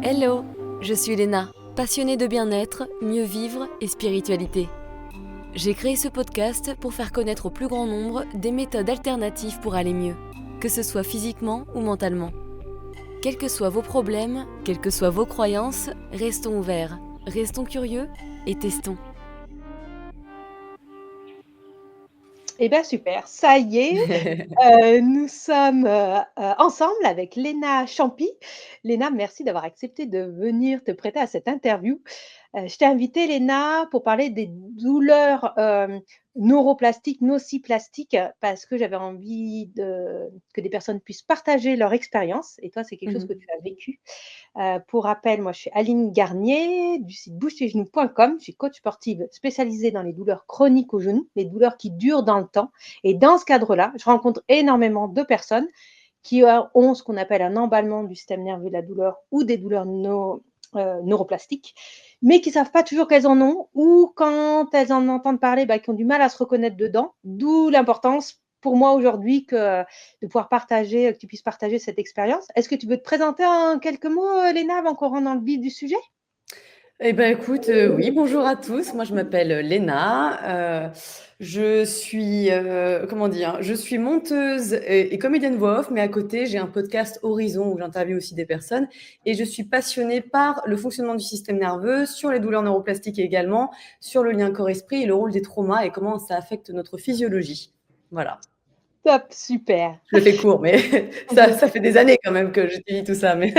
Hello, je suis Léna, passionnée de bien-être, mieux vivre et spiritualité. J'ai créé ce podcast pour faire connaître au plus grand nombre des méthodes alternatives pour aller mieux, que ce soit physiquement ou mentalement. Quels que soient vos problèmes, quelles que soient vos croyances, restons ouverts, restons curieux et testons. Eh bien super, ça y est, nous sommes ensemble avec Léna Champy. Léna, merci d'avoir accepté de venir te prêter à cette interview. Je t'ai invitée, Léna, pour parler des douleurs neuroplastiques, nociplastiques, parce que j'avais envie que des personnes puissent partager leur expérience. Et toi, c'est quelque chose que tu as vécu. Pour rappel, moi, je suis Aline Garnier du site bougetesgenoux.com. Je suis coach sportive spécialisée dans les douleurs chroniques au genou, les douleurs qui durent dans le temps. Et dans ce cadre-là, je rencontre énormément de personnes qui ont ce qu'on appelle un emballement du système nerveux de la douleur ou des douleurs neuroplastiques, mais qui ne savent pas toujours qu'elles en ont, ou quand elles en entendent parler, qui ont du mal à se reconnaître dedans, d'où l'importance pour moi aujourd'hui de pouvoir partager, que tu puisses partager cette expérience. Est-ce que tu veux te présenter en quelques mots, Léna, avant qu'on rentre dans le vif du sujet? Eh ben écoute, oui, bonjour à tous. Moi, je m'appelle Léna. Je suis, je suis monteuse et comédienne voix off, mais à côté, j'ai un podcast Horizon où j'interviewe aussi des personnes. Et je suis passionnée par le fonctionnement du système nerveux, sur les douleurs neuroplastiques également, sur le lien corps-esprit et le rôle des traumas et comment ça affecte notre physiologie. Voilà. Top, super. Je le fais court, mais ça fait des années quand même que je te dis tout ça. Mais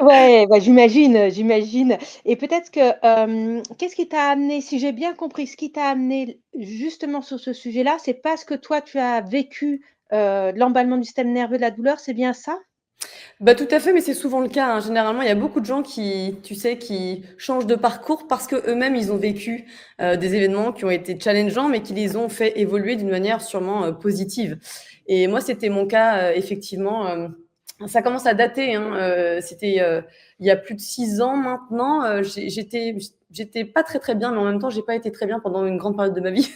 Ouais, j'imagine. Et peut-être que qu'est-ce qui t'a amené, si j'ai bien compris, ce qui t'a amené justement sur ce sujet-là, c'est parce que toi tu as vécu l'emballement du système nerveux de la douleur, c'est bien ça? Bah, tout à fait, mais c'est souvent le cas, hein. Généralement, il y a beaucoup de gens qui, tu sais, qui changent de parcours parce que eux-mêmes, ils ont vécu des événements qui ont été challengeants, mais qui les ont fait évoluer d'une manière sûrement positive. Et moi, c'était mon cas, effectivement. Ça commence à dater, hein. C'était il y a plus de 6 ans maintenant. J'étais pas très très bien, mais en même temps, j'ai pas été très bien pendant une grande période de ma vie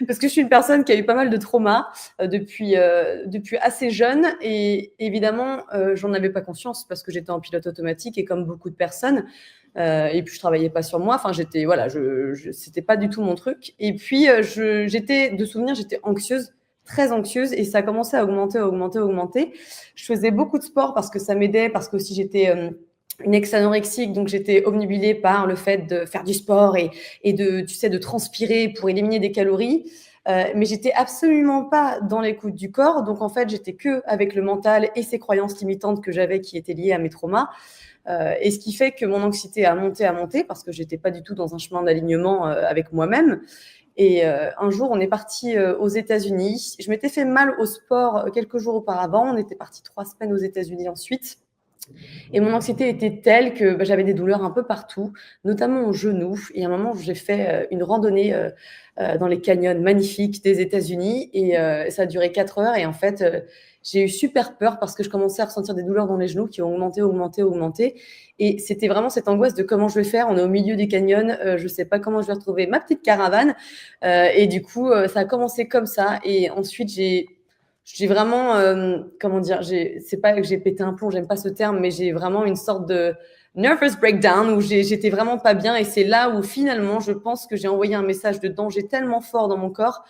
parce que je suis une personne qui a eu pas mal de traumas depuis assez jeune, et évidemment j'en avais pas conscience parce que j'étais en pilote automatique et comme beaucoup de personnes, et puis je travaillais pas sur moi, enfin j'étais c'était pas du tout mon truc, et puis j'étais anxieuse, très anxieuse, et ça a commencé à augmenter. Je faisais beaucoup de sport parce que ça m'aidait, parce que aussi j'étais une ex-anorexique, donc j'étais obnubilée par le fait de faire du sport et de, tu sais, de transpirer pour éliminer des calories. Mais j'étais absolument pas dans l'écoute du corps. Donc en fait, j'étais que avec le mental et ces croyances limitantes que j'avais qui étaient liées à mes traumas. Et ce qui fait que mon anxiété a monté parce que j'étais pas du tout dans un chemin d'alignement avec moi-même. Et un jour, on est parti aux États-Unis. Je m'étais fait mal au sport quelques jours auparavant. On était parti 3 semaines aux États-Unis ensuite. Et mon anxiété était telle que j'avais des douleurs un peu partout, notamment au genou. Et à un moment, j'ai fait une randonnée dans les canyons magnifiques des États-Unis, et ça a duré 4 heures. Et en fait, j'ai eu super peur parce que je commençais à ressentir des douleurs dans les genoux qui ont augmenté. Et c'était vraiment cette angoisse de comment je vais faire. On est au milieu des canyons, je ne sais pas comment je vais retrouver ma petite caravane. Et du coup, ça a commencé comme ça. Et ensuite, j'ai vraiment, c'est pas que j'ai pété un plomb, j'aime pas ce terme, mais j'ai vraiment une sorte de nervous breakdown où j'étais vraiment pas bien. Et c'est là où finalement, je pense que j'ai envoyé un message de danger tellement fort dans mon corps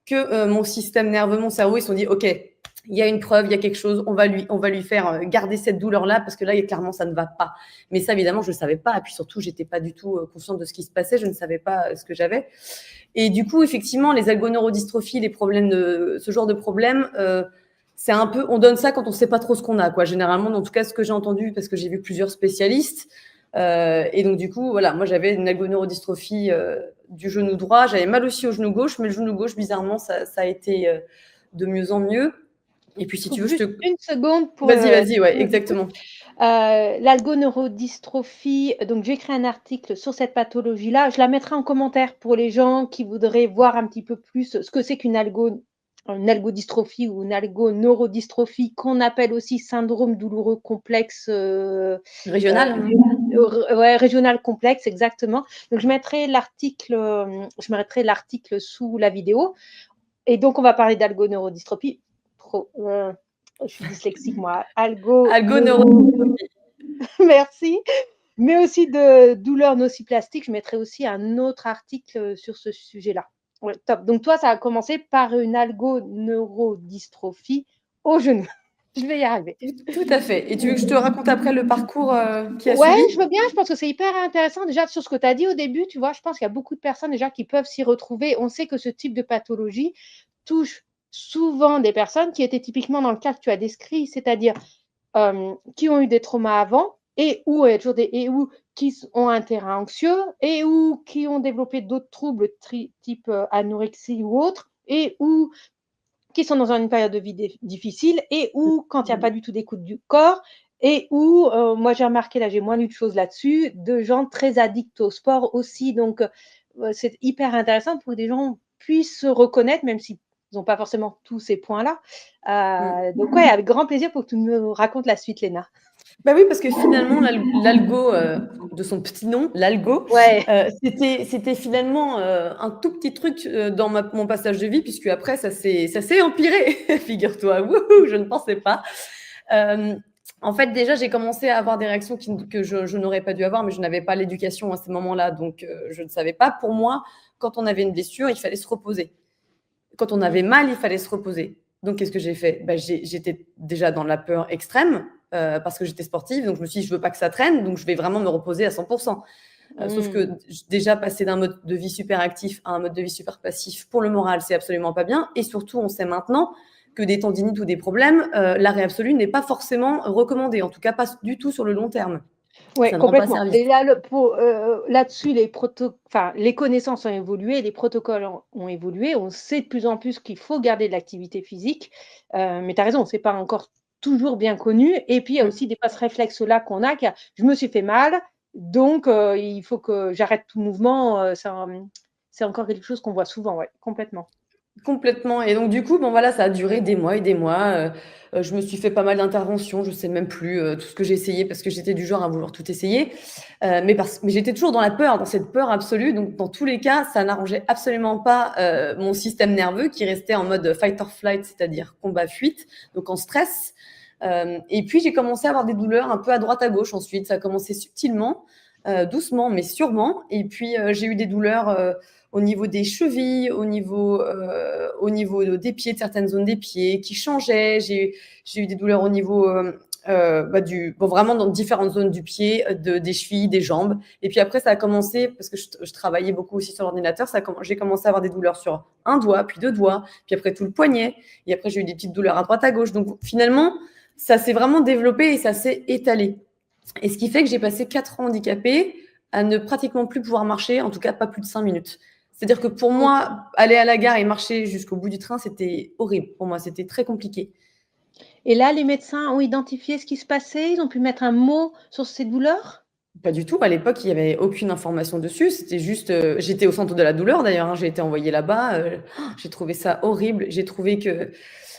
que mon système nerveux, mon cerveau, ils se sont dit, OK, il y a une preuve, il y a quelque chose, on va lui faire garder cette douleur-là parce que là, clairement, ça ne va pas. Mais ça, évidemment, je ne savais pas. Et puis surtout, j'étais pas du tout consciente de ce qui se passait. Je ne savais pas ce que j'avais. Et du coup, effectivement, les algoneurodystrophies, les problèmes ce genre de problèmes, c'est un peu, on donne ça quand on ne sait pas trop ce qu'on a, quoi. Généralement, en tout cas, ce que j'ai entendu, parce que j'ai vu plusieurs spécialistes. Et donc, du coup, voilà, moi, j'avais une algoneurodystrophie du genou droit. J'avais mal aussi au genou gauche, mais le genou gauche, bizarrement, ça a été de mieux en mieux. Et puis, si tu veux, juste une seconde pour. Vas-y, ouais, exactement. L'algoneurodystrophie, donc j'ai écrit un article sur cette pathologie-là. Je la mettrai en commentaire pour les gens qui voudraient voir un petit peu plus ce que c'est qu'une algodystrophie ou une algoneurodystrophie, qu'on appelle aussi syndrome douloureux complexe Régional. régional complexe, exactement. Donc je mettrai l'article sous la vidéo. Et donc on va parler d'algoneurodystrophie. Je suis dyslexique, moi. Algoneurodystrophie. merci. Mais aussi de douleurs nociplastiques. Je mettrai aussi un autre article sur ce sujet-là. Ouais, top. Donc toi, ça a commencé par une algoneurodystrophie au genou. Je vais y arriver. Tout à fait. Et tu veux que je te raconte après le parcours qui a Ouais, suivi? je veux bien. Je pense que c'est hyper intéressant déjà sur ce que tu as dit au début. Tu vois, je pense qu'il y a beaucoup de personnes déjà qui peuvent s'y retrouver. On sait que ce type de pathologie touche souvent des personnes qui étaient typiquement dans le cas que tu as décrit, c'est-à-dire qui ont eu des traumas avant et ou qui ont un terrain anxieux et ou qui ont développé d'autres troubles type anorexie ou autre et ou qui sont dans une période de vie difficile et ou quand il n'y a pas du tout d'écoute du corps et où, moi j'ai remarqué, là j'ai moins lu de choses là-dessus, de gens très addicts au sport aussi. Donc, c'est hyper intéressant pour que des gens puissent se reconnaître, même s'ils n'ont pas forcément tous ces points-là. Donc ouais, avec grand plaisir pour que tu nous racontes la suite, Léna. Bah oui, parce que finalement, l'algo, de son petit nom, l'algo, Ouais. c'était finalement un tout petit truc dans mon passage de vie, puisque après, ça s'est empiré, figure-toi. Wouhou, je ne pensais pas. En fait, déjà, j'ai commencé à avoir des réactions que je n'aurais pas dû avoir, mais je n'avais pas l'éducation à ce moment-là, donc je ne savais pas. Pour moi, quand on avait une blessure, il fallait se reposer. Quand on avait mal, il fallait se reposer. Donc, qu'est-ce que j'ai fait? J'étais déjà dans la peur extrême parce que j'étais sportive. Donc, je me suis dit, je veux pas que ça traîne. Donc, je vais vraiment me reposer à 100%. Sauf que déjà, passer d'un mode de vie super actif à un mode de vie super passif, pour le moral, c'est absolument pas bien. Et surtout, on sait maintenant que des tendinites ou des problèmes, l'arrêt absolu n'est pas forcément recommandé. En tout cas, pas du tout sur le long terme. Oui, Ça ne rend pas complètement. service. Et là, là-dessus, les connaissances ont évolué, les protocoles ont évolué. On sait de plus en plus qu'il faut garder de l'activité physique. Mais tu as raison, ce n'est pas encore toujours bien connu. Et puis, il y a aussi des ce réflexe-là qu'on a, je me suis fait mal, donc il faut que j'arrête tout mouvement. C'est encore quelque chose qu'on voit souvent, ouais, complètement. Complètement. Et donc, du coup, bon, voilà, ça a duré des mois et des mois. Je me suis fait pas mal d'interventions. Je sais même plus tout ce que j'ai essayé parce que j'étais du genre à vouloir tout essayer. Mais j'étais toujours dans la peur, dans cette peur absolue. Donc, dans tous les cas, ça n'arrangeait absolument pas mon système nerveux qui restait en mode fight or flight, c'est-à-dire combat-fuite, donc en stress. Et puis, j'ai commencé à avoir des douleurs un peu à droite à gauche ensuite. Ça a commencé subtilement, doucement, mais sûrement. Et puis, j'ai eu des douleurs au niveau des chevilles, au niveau des pieds, de certaines zones des pieds qui changeaient. J'ai eu des douleurs au niveau vraiment dans différentes zones du pied, des chevilles, des jambes. Et puis après, ça a commencé, parce que je travaillais beaucoup aussi sur l'ordinateur, j'ai commencé à avoir des douleurs sur un doigt, puis deux doigts, puis après tout le poignet. Et après, j'ai eu des petites douleurs à droite, à gauche. Donc finalement, ça s'est vraiment développé et ça s'est étalé. Et ce qui fait que j'ai passé 4 ans handicapée à ne pratiquement plus pouvoir marcher, en tout cas pas plus de 5 minutes. C'est-à-dire que pour moi, aller à la gare et marcher jusqu'au bout du train, c'était horrible. Pour moi, c'était très compliqué. Et là, les médecins ont identifié ce qui se passait? Ils ont pu mettre un mot sur ces douleurs? Pas du tout. À l'époque, il n'y avait aucune information dessus. C'était juste, j'étais au centre de la douleur d'ailleurs. J'ai été envoyée là-bas. J'ai trouvé ça horrible. J'ai trouvé que,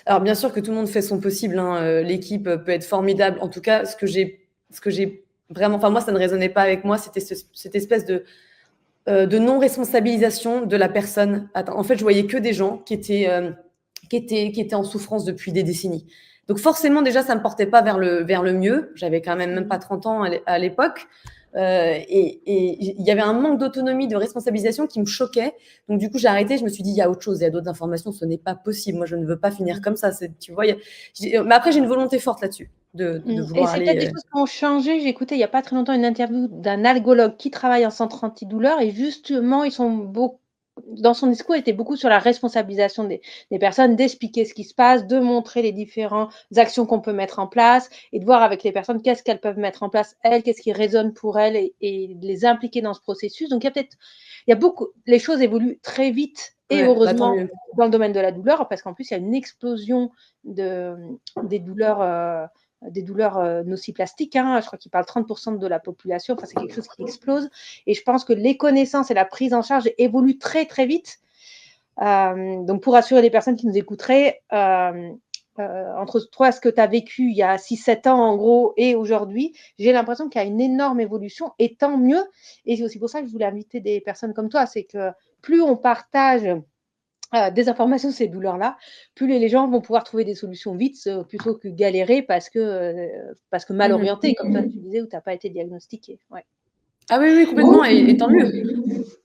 alors bien sûr que tout le monde fait son possible. L'équipe peut être formidable. En tout cas, ce que j'ai vraiment, enfin moi, ça ne résonnait pas avec moi. C'était cette espèce de non-responsabilisation de la personne. En fait, je voyais que des gens qui étaient en souffrance depuis des décennies. Donc forcément, déjà, ça ne me portait pas vers le mieux. J'avais quand même pas 30 ans à l'époque. Et il y avait un manque d'autonomie, de responsabilisation qui me choquait. Donc du coup, j'ai arrêté. Je me suis dit, il y a autre chose, il y a d'autres informations. Ce n'est pas possible. Moi, je ne veux pas finir comme ça. Tu vois, mais après, j'ai une volonté forte là-dessus de vouloir Et c'est peut-être des aller. choses qui ont changé. J'ai écouté il n'y a pas très longtemps une interview d'un algologue qui travaille en centre antidouleur et justement, dans son discours, il était beaucoup sur la responsabilisation des personnes, d'expliquer ce qui se passe, de montrer les différentes actions qu'on peut mettre en place et de voir avec les personnes qu'est-ce qu'elles peuvent mettre en place, elles, qu'est-ce qui résonne pour elles et de les impliquer dans ce processus. Donc, il y a beaucoup, les choses évoluent très vite et Ouais, bah, tant heureusement mieux. dans le domaine de la douleur parce qu'en plus, il y a une explosion des douleurs nociplastiques. Je crois qu'il parle 30% de la population. Enfin, c'est quelque chose qui explose. Et je pense que les connaissances et la prise en charge évoluent très, très vite. Donc, pour assurer les personnes qui nous écouteraient, entre toi, ce que tu as vécu il y a 6-7 ans, en gros, et aujourd'hui, j'ai l'impression qu'il y a une énorme évolution, et tant mieux. Et c'est aussi pour ça que je voulais inviter des personnes comme toi. C'est que plus on partage des informations sur ces douleurs-là, plus les gens vont pouvoir trouver des solutions vite, plutôt que galérer parce que mal Mmh. orientés, comme toi tu disais, ou tu as pas été diagnostiqué. Ouais. Ah oui, oui, complètement et tant mieux.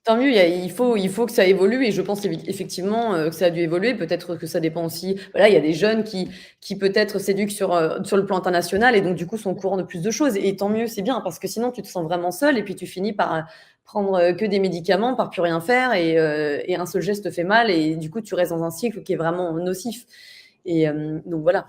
Tant mieux, il faut que ça évolue et je pense effectivement, que ça a dû évoluer. Peut-être que ça dépend aussi voilà, il y a des jeunes qui peut-être s'éduquent sur le plan international et donc du coup sont au courant de plus de choses et tant mieux, c'est bien parce que sinon tu te sens vraiment seul et puis tu finis par, prendre, que des médicaments, par plus rien faire et un seul geste fait mal et du coup tu restes dans un cycle qui est vraiment nocif et donc voilà.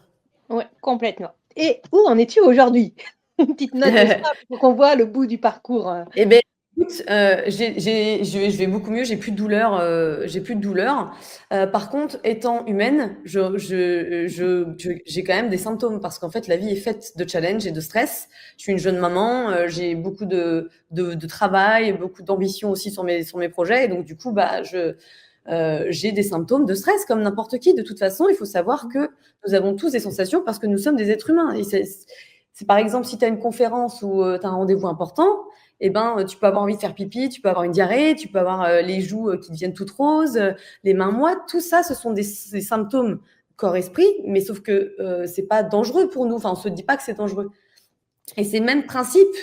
Ouais, complètement. Et où en es-tu aujourd'hui? Une petite note de ça pour qu'on voit le bout du parcours, Eh beh, écoute, je vais beaucoup mieux, j'ai plus de douleur. Par contre, étant humaine, j'ai quand même des symptômes parce qu'en fait, la vie est faite de challenges et de stress. Je suis une jeune maman, j'ai beaucoup de travail, beaucoup d'ambition aussi sur mes projets et donc du coup, bah, j'ai des symptômes de stress comme n'importe qui. De toute façon, il faut savoir que nous avons tous des sensations parce que nous sommes des êtres humains et c'est par exemple, si tu as une conférence ou tu as un rendez-vous important, eh ben, tu peux avoir envie de faire pipi, tu peux avoir une diarrhée, tu peux avoir les joues qui deviennent toutes roses, les mains moites. Tout ça, ce sont des symptômes corps-esprit, mais sauf que c'est pas dangereux pour nous. Enfin, on se dit pas que c'est dangereux. Et c'est le même principe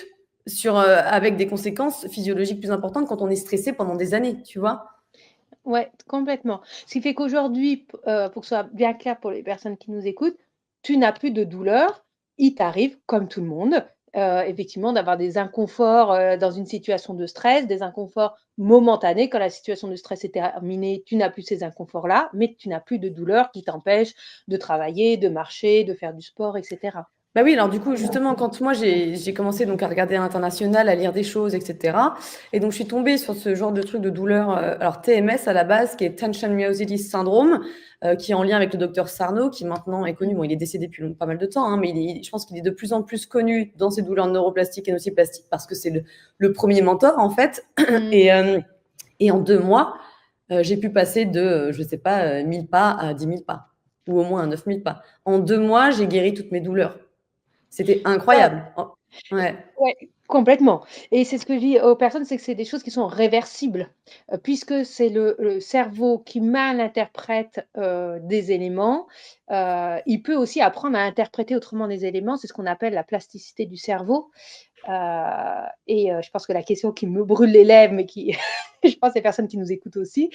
avec des conséquences physiologiques plus importantes quand on est stressé pendant des années, tu vois. Ouais, complètement. Ce qui fait qu'aujourd'hui, pour que ce soit bien clair pour les personnes qui nous écoutent, tu n'as plus de douleur. Il t'arrive, comme tout le monde, effectivement, d'avoir des inconforts, dans une situation de stress, des inconforts momentanés. Quand la situation de stress est terminée, tu n'as plus ces inconforts-là, mais tu n'as plus de douleur qui t'empêche de travailler, de marcher, de faire du sport et cetera. Bah oui, alors du coup, justement, quand moi j'ai commencé donc à regarder à l'international, à lire des choses, etc. Et donc je suis tombée sur ce genre de truc de douleur, alors TMS à la base, qui est Tension Myositis Syndrome, qui est en lien avec le docteur Sarno, qui maintenant est connu. Bon, il est décédé depuis pas mal de temps, hein, mais je pense qu'il est de plus en plus connu dans ces douleurs neuroplastiques et nociplastiques parce que c'est le premier mentor en fait. Mmh. Et en 2 mois, j'ai pu passer de, je sais pas, 1000 pas à 10 000 pas, ou au moins à 9 000 pas. En 2 mois, j'ai guéri toutes mes douleurs. C'était Ouais. incroyable. Oh, ouais. Ouais, complètement et c'est ce que je dis aux personnes, c'est que c'est des choses qui sont réversibles, puisque c'est le cerveau qui mal interprète, des éléments, il peut aussi apprendre à interpréter autrement des éléments. C'est ce qu'on appelle la plasticité du cerveau, je pense que la question qui me brûle les lèvres, mais qui je pense les personnes qui nous écoutent aussi,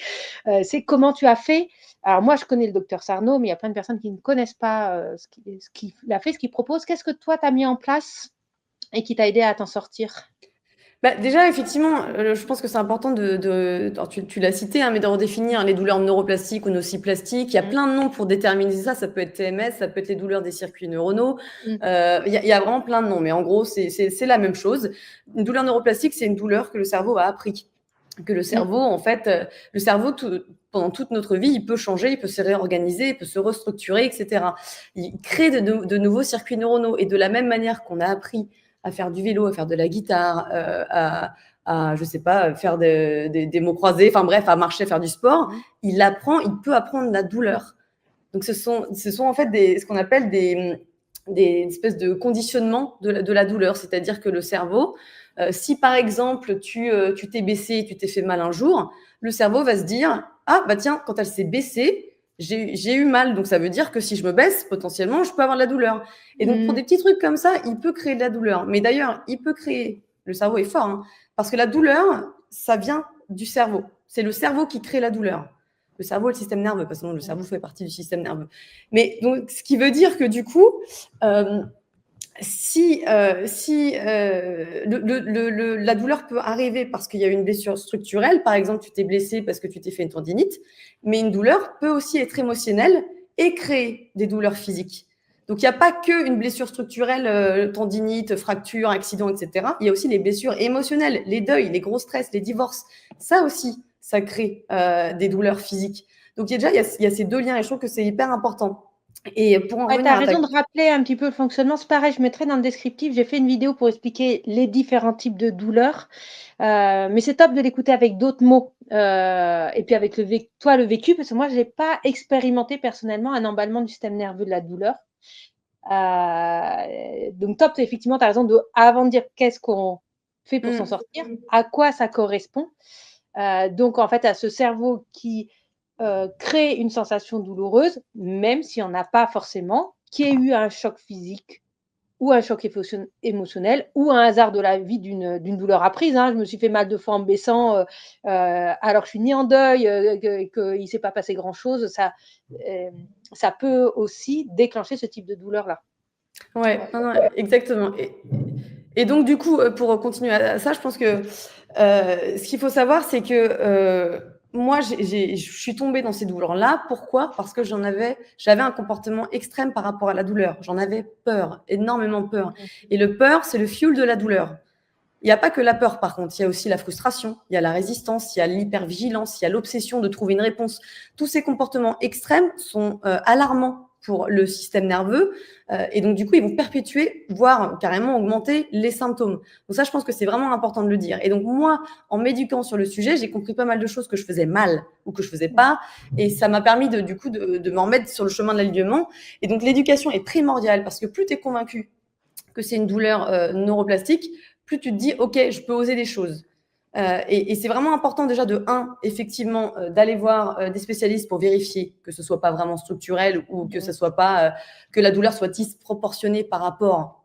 c'est comment tu as fait? Alors moi, je connais le docteur Sarno, mais il y a plein de personnes qui ne connaissent pas, ce qu'il a fait, ce qu'il propose. Qu'est-ce que toi, tu as mis en place et qui t'a aidé à t'en sortir? Bah, déjà, effectivement, je pense que c'est important alors tu l'as cité, hein, mais de redéfinir les douleurs neuroplastiques ou nociplastiques. Il y a Mmh. plein de noms pour déterminer ça. Ça peut être TMS, ça peut être les douleurs des circuits neuronaux. Mmh. Il y a vraiment plein de noms, mais en gros, c'est la même chose. Une douleur neuroplastique, c'est une douleur que le cerveau a appris. Que le Mmh. cerveau, en fait, le cerveau, pendant toute notre vie, il peut changer, il peut se réorganiser, il peut se restructurer, etc. Il crée de nouveaux circuits neuronaux. Et de la même manière qu'on a appris à faire du vélo, à faire de la guitare, je sais pas, faire des mots croisés, enfin bref, à marcher, à faire du sport, Mmh. il peut apprendre la douleur. Donc ce sont en fait ce qu'on appelle des espèces de conditionnement de la douleur, c'est-à-dire que le cerveau, si par exemple tu t'es baissé, tu t'es fait mal un jour, le cerveau va se dire ah bah tiens, quand elle s'est baissée, j'ai eu mal, donc ça veut dire que si je me baisse, potentiellement, je peux avoir de la douleur. Et donc pour Mmh. des petits trucs comme ça, il peut créer de la douleur. Mais d'ailleurs, le cerveau est fort, hein, parce que la douleur, ça vient du cerveau. C'est le cerveau qui crée la douleur. Le cerveau et le système nerveux, parce que le cerveau fait partie du système nerveux. Mais donc, ce qui veut dire que du coup, si la douleur peut arriver parce qu'il y a une blessure structurelle, par exemple, tu t'es blessé parce que tu t'es fait une tendinite, mais une douleur peut aussi être émotionnelle et créer des douleurs physiques. Donc, il n'y a pas qu'une blessure structurelle, tendinite, fracture, accident, etc. Il y a aussi les blessures émotionnelles, les deuils, les gros stress, les divorces. Ça aussi, ça crée des douleurs physiques. Donc, il y a ces deux liens et je trouve que c'est hyper important. Et pour en Ouais, tu revenir as à ta... raison de rappeler un petit peu le fonctionnement. C'est pareil, je mettrai dans le descriptif, j'ai fait une vidéo pour expliquer les différents types de douleurs, mais c'est top de l'écouter avec d'autres mots, et puis avec le vécu, parce que moi, j'ai pas expérimenté personnellement un emballement du système nerveux de la douleur. Donc top, effectivement, tu as raison avant de dire qu'est-ce qu'on fait pour s'en sortir, à quoi ça correspond. Donc en fait, à ce cerveau qui créer une sensation douloureuse, même s'il n'y en a pas forcément, qu'il y ait eu un choc physique ou un choc émotionnel ou un hasard de la vie d'une douleur apprise, hein. Je me suis fait mal 2 fois en me baissant, alors que je suis ni en deuil, qu'il ne s'est pas passé grand-chose. Ça peut aussi déclencher ce type de douleur-là. Ouais, non, non, exactement. Et donc, du coup, pour continuer à ça, je pense que ce qu'il faut savoir, c'est que moi, je suis tombée dans ces douleurs-là. Pourquoi? Parce que j'avais un comportement extrême par rapport à la douleur. J'en avais peur, énormément peur. Et le peur, c'est le fuel de la douleur. Il n'y a pas que la peur, par contre. Il y a aussi la frustration, il y a la résistance, il y a l'hypervigilance, il y a l'obsession de trouver une réponse. Tous ces comportements extrêmes sont alarmants pour le système nerveux. Et donc, du coup, ils vont perpétuer, voire carrément augmenter les symptômes. Donc ça, je pense que c'est vraiment important de le dire. Et donc, moi, en m'éduquant sur le sujet, j'ai compris pas mal de choses que je faisais mal ou que je faisais pas. Et ça m'a permis de me remettre sur le chemin de l'alignement. Et donc, l'éducation est primordiale parce que plus tu es convaincu que c'est une douleur neuroplastique, plus tu te dis, OK, je peux oser des choses. Et c'est vraiment important déjà effectivement, d'aller voir des spécialistes pour vérifier que ce soit pas vraiment structurel ou que ce soit pas que la douleur soit disproportionnée par rapport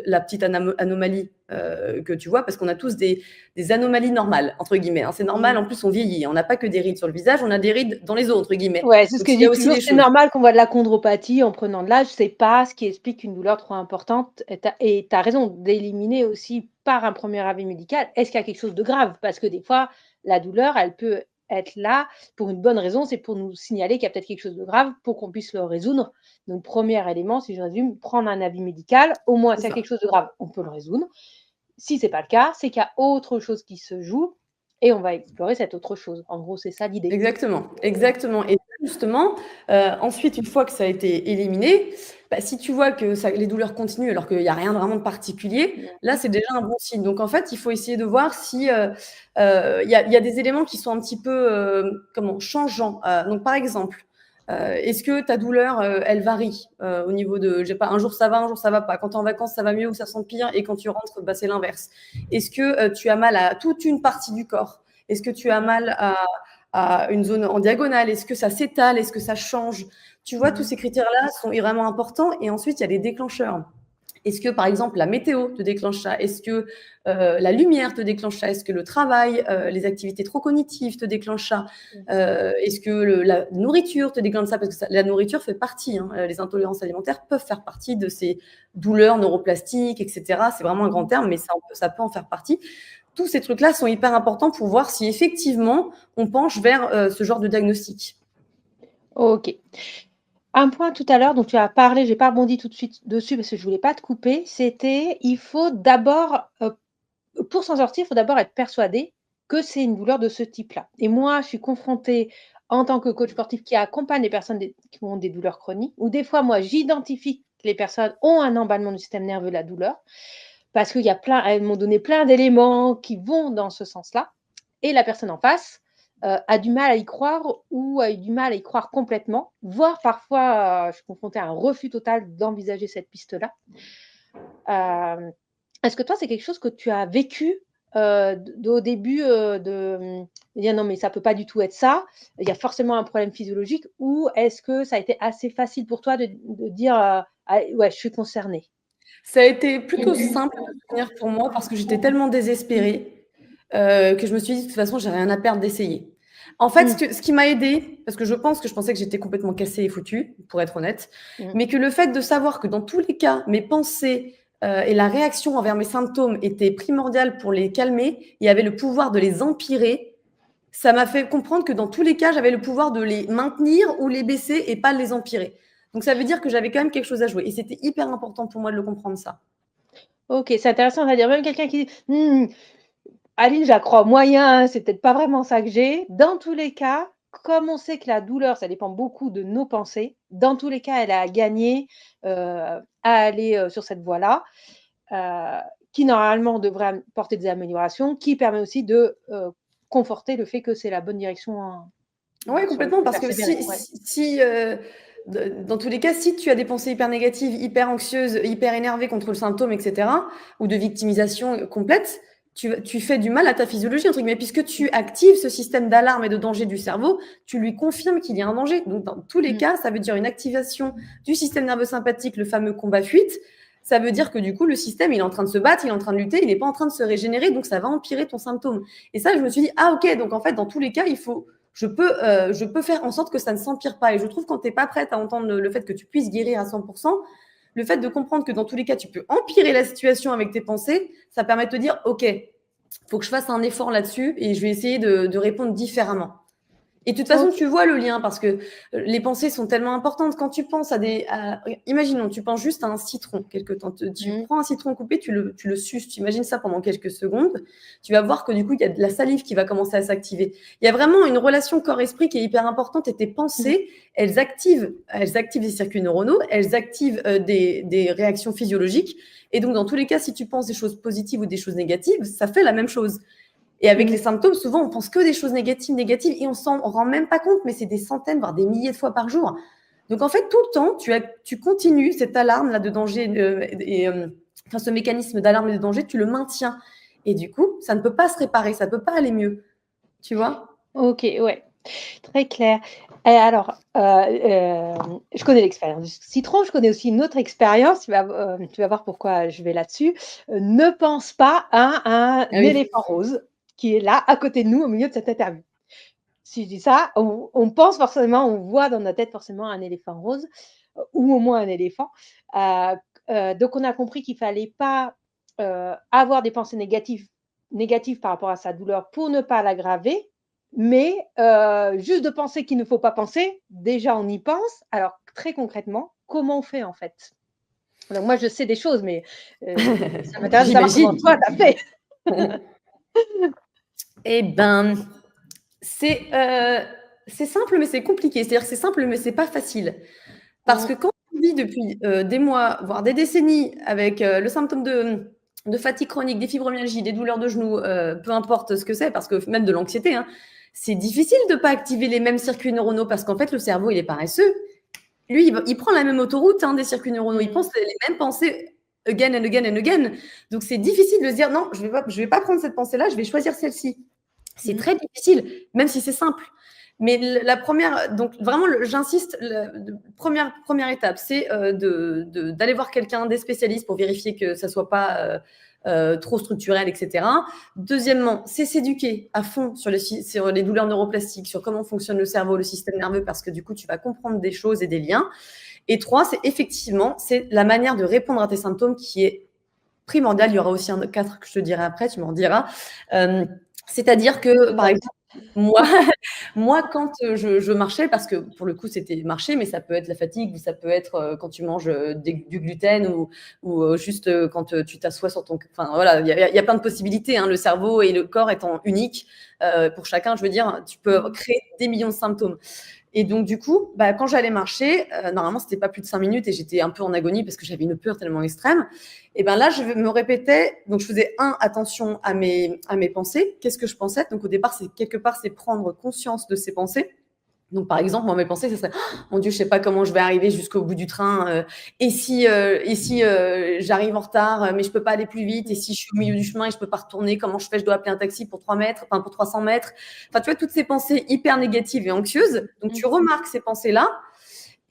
la petite anomalie que tu vois, parce qu'on a tous des anomalies normales, entre guillemets, hein. C'est normal, en plus on vieillit, on n'a pas que des rides sur le visage, on a des rides dans les os, entre guillemets. Ouais, c'est ce Donc, que il je y a dis aussi toujours, des c'est choses. normal qu'on voit de la chondropathie en prenant de l'âge, c'est pas ce qui explique une douleur trop importante. Et tu as raison d'éliminer aussi par un premier avis médical, est-ce qu'il y a quelque chose de grave? Parce que des fois, la douleur, elle peut être là pour une bonne raison, c'est pour nous signaler qu'il y a peut-être quelque chose de grave pour qu'on puisse le résoudre. Donc, premier élément, si je résume, prendre un avis médical, au moins s'il y a quelque chose de grave, on peut le résoudre. Si c'est pas le cas, c'est qu'il y a autre chose qui se joue et on va explorer cette autre chose. En gros, c'est ça l'idée. Exactement, exactement. Et justement, ensuite, une fois que ça a été éliminé, si tu vois que les douleurs continuent alors qu'il n'y a rien vraiment de particulier, là, c'est déjà un bon signe. Donc, en fait, il faut essayer de voir si y a des éléments qui sont un petit peu changeants. Donc, par exemple, est-ce que ta douleur, elle varie au niveau de, je sais pas, un jour ça va pas. Quand tu es en vacances, ça va mieux ou ça s'empire, et quand tu rentres, c'est l'inverse. Est-ce que tu as mal à toute une partie du corps? Est-ce que tu as mal à une zone en diagonale? Est-ce que ça s'étale? Est-ce que ça change? Tu vois, tous ces critères-là sont vraiment importants. Et ensuite, il y a les déclencheurs. Est-ce que, par exemple, la météo te déclenche ça? Est-ce que la lumière te déclenche ça? Est-ce que le travail, les activités trop cognitives te déclenchent ça? Est-ce que la nourriture te déclenche ça? Parce que la nourriture fait partie, les intolérances alimentaires peuvent faire partie de ces douleurs neuroplastiques, etc. C'est vraiment un grand terme, mais ça peut en faire partie. Tous ces trucs-là sont hyper importants pour voir si effectivement on penche vers ce genre de diagnostic. OK. Un point tout à l'heure dont tu as parlé, j'ai pas rebondi tout de suite dessus parce que je voulais pas te couper, c'était il faut d'abord, pour s'en sortir, il faut d'abord être persuadé que c'est une douleur de ce type-là. Et moi, je suis confrontée en tant que coach sportif qui accompagne les personnes qui ont des douleurs chroniques, ou des fois, moi, j'identifie que les personnes ont un emballement du système nerveux de la douleur, parce elles m'ont donné plein d'éléments qui vont dans ce sens-là. Et la personne en face a du mal à y croire ou a eu du mal à y croire complètement, voire parfois, je suis confrontée à un refus total d'envisager cette piste-là. Est-ce que toi, c'est quelque chose que tu as vécu au début de dire non, mais ça ne peut pas du tout être ça, il y a forcément un problème physiologique, ou est-ce que ça a été assez facile pour toi de dire ouais, je suis concernée? Ça a été plutôt simple de devenir pour moi parce que j'étais tellement désespérée que je me suis dit de toute façon, j'ai rien à perdre d'essayer. En fait, ce qui m'a aidée, parce que je pensais que j'étais complètement cassée et foutue, pour être honnête, mais que le fait de savoir que dans tous les cas, mes pensées et la réaction envers mes symptômes étaient primordiales pour les calmer, il y avait le pouvoir de les empirer, ça m'a fait comprendre que dans tous les cas, j'avais le pouvoir de les maintenir ou les baisser et pas les empirer. Donc, ça veut dire que j'avais quand même quelque chose à jouer. Et c'était hyper important pour moi de le comprendre, ça. OK, c'est intéressant, c'est-à-dire même quelqu'un qui dit Aline, j'accrois moyen, c'est peut-être pas vraiment ça que j'ai. Dans tous les cas, comme on sait que la douleur, ça dépend beaucoup de nos pensées, dans tous les cas, elle a gagné à aller sur cette voie-là, qui normalement devrait porter des améliorations, qui permet aussi de conforter le fait que c'est la bonne direction. Oui, complètement, parce que dans tous les cas, si tu as des pensées hyper négatives, hyper anxieuses, hyper énervées contre le symptôme, etc., ou de victimisation complète, tu fais du mal à ta physiologie, entre guillemets, puisque tu actives ce système d'alarme et de danger du cerveau, tu lui confirmes qu'il y a un danger. Donc, dans tous les cas, ça veut dire une activation du système nerveux sympathique, le fameux combat-fuite. Ça veut dire que du coup, le système, il est en train de se battre, il est en train de lutter, il n'est pas en train de se régénérer, donc ça va empirer ton symptôme. Et ça, je me suis dit, ah ok, donc en fait, dans tous les cas, je peux faire en sorte que ça ne s'empire pas. Et je trouve quand tu n'es pas prête à entendre le fait que tu puisses guérir à 100%, le fait de comprendre que dans tous les cas, tu peux empirer la situation avec tes pensées, ça permet de te dire, ok, il faut que je fasse un effort là-dessus et je vais essayer de répondre différemment. Et de toute façon, tu vois le lien parce que les pensées sont tellement importantes. Quand tu penses imaginons, tu penses juste à un citron quelque temps. Tu prends un citron coupé, tu le suces, tu imagines ça pendant quelques secondes. Tu vas voir que du coup, il y a de la salive qui va commencer à s'activer. Il y a vraiment une relation corps-esprit qui est hyper importante et tes pensées, elles activent des circuits neuronaux, elles activent des réactions physiologiques. Et donc, dans tous les cas, si tu penses des choses positives ou des choses négatives, ça fait la même chose. Et avec les symptômes, souvent, on pense que des choses négatives, et on s'en rend même pas compte, mais c'est des centaines, voire des milliers de fois par jour. Donc, en fait, tout le temps, tu continues cette alarme là de danger, ce mécanisme d'alarme et de danger, tu le maintiens. Et du coup, ça ne peut pas se réparer, ça ne peut pas aller mieux. Tu vois ? Ok, ouais. Très clair. Et alors, je connais l'expérience du citron, je connais aussi une autre expérience, tu vas voir pourquoi je vais là-dessus. Ne pense pas à un éléphant rose qui est là, à côté de nous, au milieu de cette interview. Si je dis ça, on pense forcément, on voit dans notre tête forcément un éléphant rose, ou au moins un éléphant. Donc, on a compris qu'il ne fallait pas avoir des pensées négatives par rapport à sa douleur pour ne pas l'aggraver, mais juste de penser qu'il ne faut pas penser, déjà on y pense. Alors, très concrètement, comment on fait en fait ? Donc, moi, je sais des choses, mais ça m'intéresse de savoir comment toi, tu as fait. Eh ben, c'est simple, mais c'est compliqué. C'est-à-dire que c'est simple, mais c'est pas facile. Parce que quand on vit depuis des mois, voire des décennies, avec le symptôme de fatigue chronique, des fibromyalgies, des douleurs de genoux, peu importe ce que c'est, parce que même de l'anxiété, c'est difficile de ne pas activer les mêmes circuits neuronaux parce qu'en fait, le cerveau, il est paresseux. Lui, il prend la même autoroute des circuits neuronaux. Il pense les mêmes pensées again and again and again. Donc, c'est difficile de se dire non, je vais pas prendre cette pensée-là, je vais choisir celle-ci. C'est très difficile, même si c'est simple. Mais la première, donc vraiment, j'insiste, première étape, c'est d'aller voir quelqu'un, des spécialistes pour vérifier que ça ne soit pas trop structurel, etc. Deuxièmement, c'est s'éduquer à fond sur les douleurs neuroplastiques, sur comment fonctionne le cerveau, le système nerveux, parce que du coup, tu vas comprendre des choses et des liens. Et 3, c'est la manière de répondre à tes symptômes qui est primordiale. Il y aura aussi un 4 que je te dirai après, tu m'en diras. C'est-à-dire que, par exemple, moi, quand je marchais, parce que pour le coup, c'était marcher, mais ça peut être la fatigue, ça peut être quand tu manges du gluten ou juste quand tu t'assois sur ton... Enfin, voilà, il y a plein de possibilités. Le cerveau et le corps étant uniques, pour chacun, je veux dire, tu peux créer des millions de symptômes. Et donc, du coup, quand j'allais marcher, normalement, c'était pas plus de 5 minutes et j'étais un peu en agonie parce que j'avais une peur tellement extrême. Et là, je me répétais, donc je faisais attention à mes pensées. Qu'est-ce que je pensais ? Donc, au départ, c'est prendre conscience de ces pensées. Donc, par exemple, moi, mes pensées, ce serait « Mon Dieu, je sais pas comment je vais arriver jusqu'au bout du train. Et si j'arrive en retard, mais je peux pas aller plus vite. Et si je suis au milieu du chemin et je peux pas retourner, comment je fais ? Je dois appeler un taxi pour 300 mètres. Enfin, tu vois, toutes ces pensées hyper négatives et anxieuses. Donc, tu remarques ces pensées-là.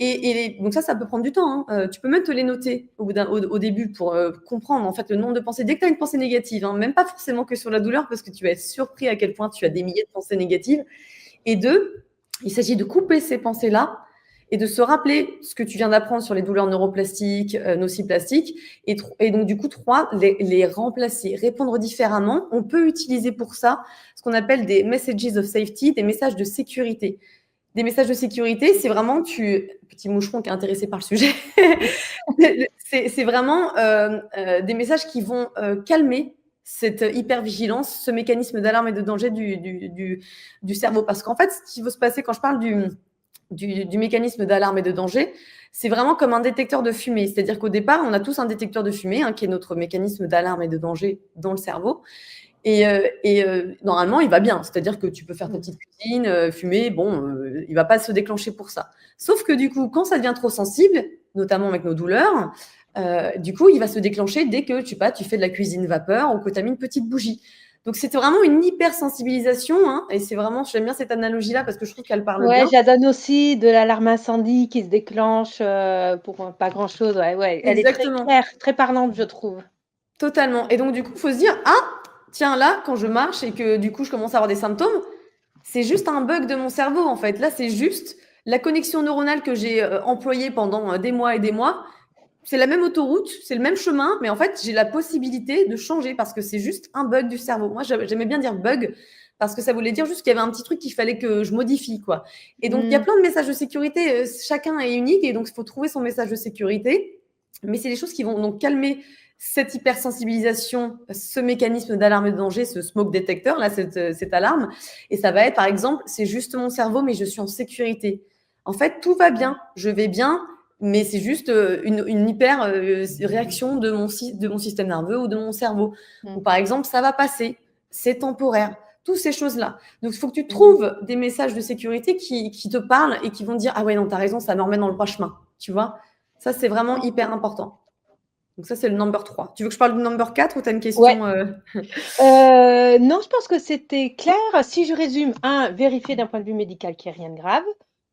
Et donc ça peut prendre du temps. Tu peux même te les noter au début pour comprendre en fait le nombre de pensées. Dès que tu as une pensée négative, même pas forcément que sur la douleur, parce que tu vas être surpris à quel point tu as des milliers de pensées négatives. Et 2, il s'agit de couper ces pensées-là et de se rappeler ce que tu viens d'apprendre sur les douleurs neuroplastiques, nociplastiques. Et donc, du coup, 3, les remplacer, répondre différemment. On peut utiliser pour ça ce qu'on appelle des messages of safety, des messages de sécurité. Des messages de sécurité, c'est vraiment, petit moucheron qui est intéressé par le sujet, c'est vraiment des messages qui vont calmer cette hypervigilance, ce mécanisme d'alarme et de danger du cerveau. Parce qu'en fait, ce qui va se passer quand je parle du mécanisme d'alarme et de danger, c'est vraiment comme un détecteur de fumée. C'est-à-dire qu'au départ, on a tous un détecteur de fumée, qui est notre mécanisme d'alarme et de danger dans le cerveau. Et normalement, il va bien. C'est-à-dire que tu peux faire ta petite cuisine, fumer, il ne va pas se déclencher pour ça. Sauf que du coup, quand ça devient trop sensible, notamment avec nos douleurs, Du coup, il va se déclencher dès que tu fais de la cuisine vapeur ou que tu as mis une petite bougie. Donc, c'était vraiment une hypersensibilisation, hein, et c'est vraiment, j'aime bien cette analogie-là parce que je trouve qu'elle parle Ouais, bien. j'adonne aussi de l'alarme incendie qui se déclenche, pour, pas grand-chose. Ouais, elle est très Exactement, claire, très parlante, je trouve. totalement. Et donc, du coup, il faut se dire, ah, tiens, là, quand je marche et que du coup, je commence à avoir des symptômes, c'est juste un bug de mon cerveau, en fait. Là, c'est juste la connexion neuronale que j'ai employée pendant des mois et des mois. C'est la même autoroute, c'est le même chemin, mais en fait, j'ai la possibilité de changer parce que c'est juste un bug du cerveau. Moi, j'aimais bien dire bug parce que ça voulait dire juste qu'il y avait un petit truc qu'il fallait que je modifie, quoi. Et donc, il y a plein de messages de sécurité. Chacun est unique et donc, il faut trouver son message de sécurité. Mais c'est des choses qui vont donc calmer cette hypersensibilisation, ce mécanisme d'alarme et de danger, ce smoke detector, là, cette alarme. Et ça va être, par exemple, c'est juste mon cerveau, mais je suis en sécurité. En fait, tout va bien, je vais bien, mais c'est juste une hyper réaction de mon système nerveux ou de mon cerveau. Ou par exemple, ça va passer, c'est temporaire. Toutes ces choses-là. Donc, il faut que tu trouves des messages de sécurité qui te parlent et qui vont te dire « Ah ouais, non, t'as raison, ça me remet dans le droit chemin. » Tu vois? Ça, c'est vraiment hyper important. Donc ça, c'est le number 3. Tu veux que je parle du number 4 ou tu as une question Ouais. Non, je pense que c'était clair. Si je résume, 1, vérifier d'un point de vue médical qu'il y a rien de grave.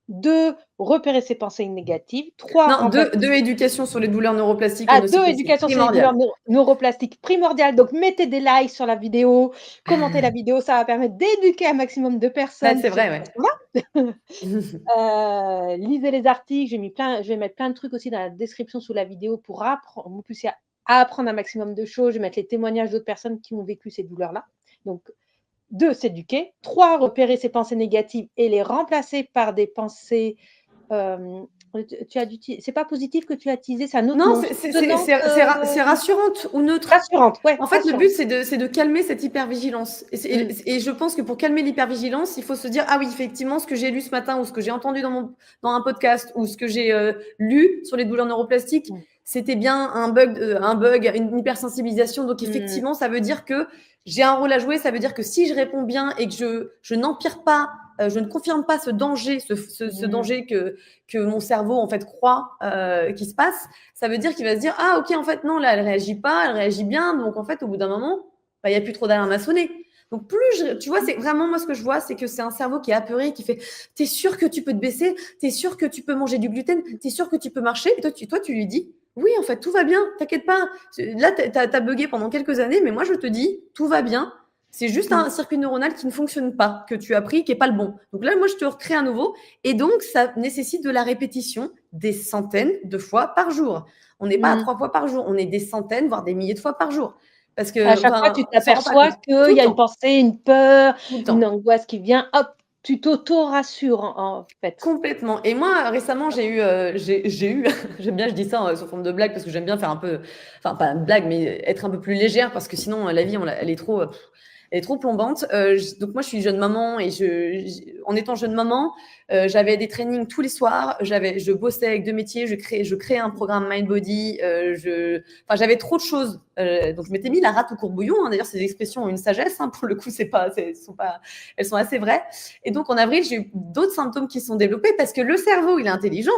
2, repérer ses pensées négatives. 3, Non, remplacer 2 éducation sur les douleurs neuroplastiques Ah, et 2, nociceptives. éducation sur les Primordial. douleurs neuroplastiques, primordial. Donc mettez des likes sur la vidéo, commentez la vidéo, ça va permettre d'éduquer un maximum de Ouais, personnes c'est sur vrai, cette ouais. question-là. Lisez les articles, je vais mettre plein de trucs aussi dans la description sous la vidéo pour vous puissiez apprendre un maximum de choses. Je vais mettre les témoignages d'autres personnes qui ont vécu ces douleurs-là. Donc 2, s'éduquer. 3, repérer ses pensées négatives et les remplacer par des pensées, c'est pas positif que tu as utilisé, c'est un autre Non, nom. c'est rassurante ou neutre. Rassurante, ouais, En fait, le rassurante. but, c'est de calmer cette hypervigilance. Et je pense que pour calmer l'hypervigilance, il faut se dire, ah oui, effectivement, ce que j'ai lu ce matin ou ce que j'ai entendu dans un podcast ou ce que j'ai lu sur les douleurs neuroplastiques, c'était bien un bug, une hypersensibilisation. Donc, effectivement, ça veut dire que j'ai un rôle à jouer. Ça veut dire que si je réponds bien et que je n'empire pas, je ne confirme pas ce danger, ce danger que mon cerveau, en fait, croit qui se passe, ça veut dire qu'il va se dire « Ah, ok, en fait, non, là, elle réagit pas, elle réagit bien. » Donc, en fait, au bout d'un moment, il n'y a plus trop d'alarme à sonner. Donc, tu vois, c'est vraiment, moi, ce que je vois, c'est que c'est un cerveau qui est apeuré, qui fait « T'es sûr que tu peux te baisser? T'es sûr que tu peux manger du gluten? T'es sûr que tu peux marcher ?» Et toi, tu lui dis « Oui, en fait, tout va bien, t'inquiète pas. Là, t'as bugué pendant quelques années, mais moi, je te dis, tout va bien. C'est juste un circuit neuronal qui ne fonctionne pas, que tu as pris, qui n'est pas le bon. Donc là, moi, je te recrée un nouveau. Et donc, ça nécessite de la répétition des centaines de fois par jour. On n'est pas à 3 fois par jour, on est des centaines, voire des milliers de fois par jour. Parce que, À chaque fois, tu on s'en rend pas t'aperçois compte. qu'il Tout y le a une temps, pensée, une peur, tout le une temps. angoisse qui vient, hop, tu t'auto-rassures en fait. Complètement. Et moi, récemment, j'ai eu, j'aime bien, je dis ça sous forme de blague parce que j'aime bien faire un peu, enfin, pas une blague, mais être un peu plus légère parce que sinon, la vie, elle est trop plombante. Donc moi, je suis jeune maman et en étant jeune maman, j'avais des trainings tous les soirs. Je bossais avec 2 métiers. Je créais un programme Mind Body. J'avais trop de choses. Donc je m'étais mis la rate au courbouillon. Hein. D'ailleurs, ces expressions ont une sagesse. Hein. Pour le coup, elles sont assez vraies. Et donc en avril, j'ai eu d'autres symptômes qui sont développés parce que le cerveau, il est intelligent.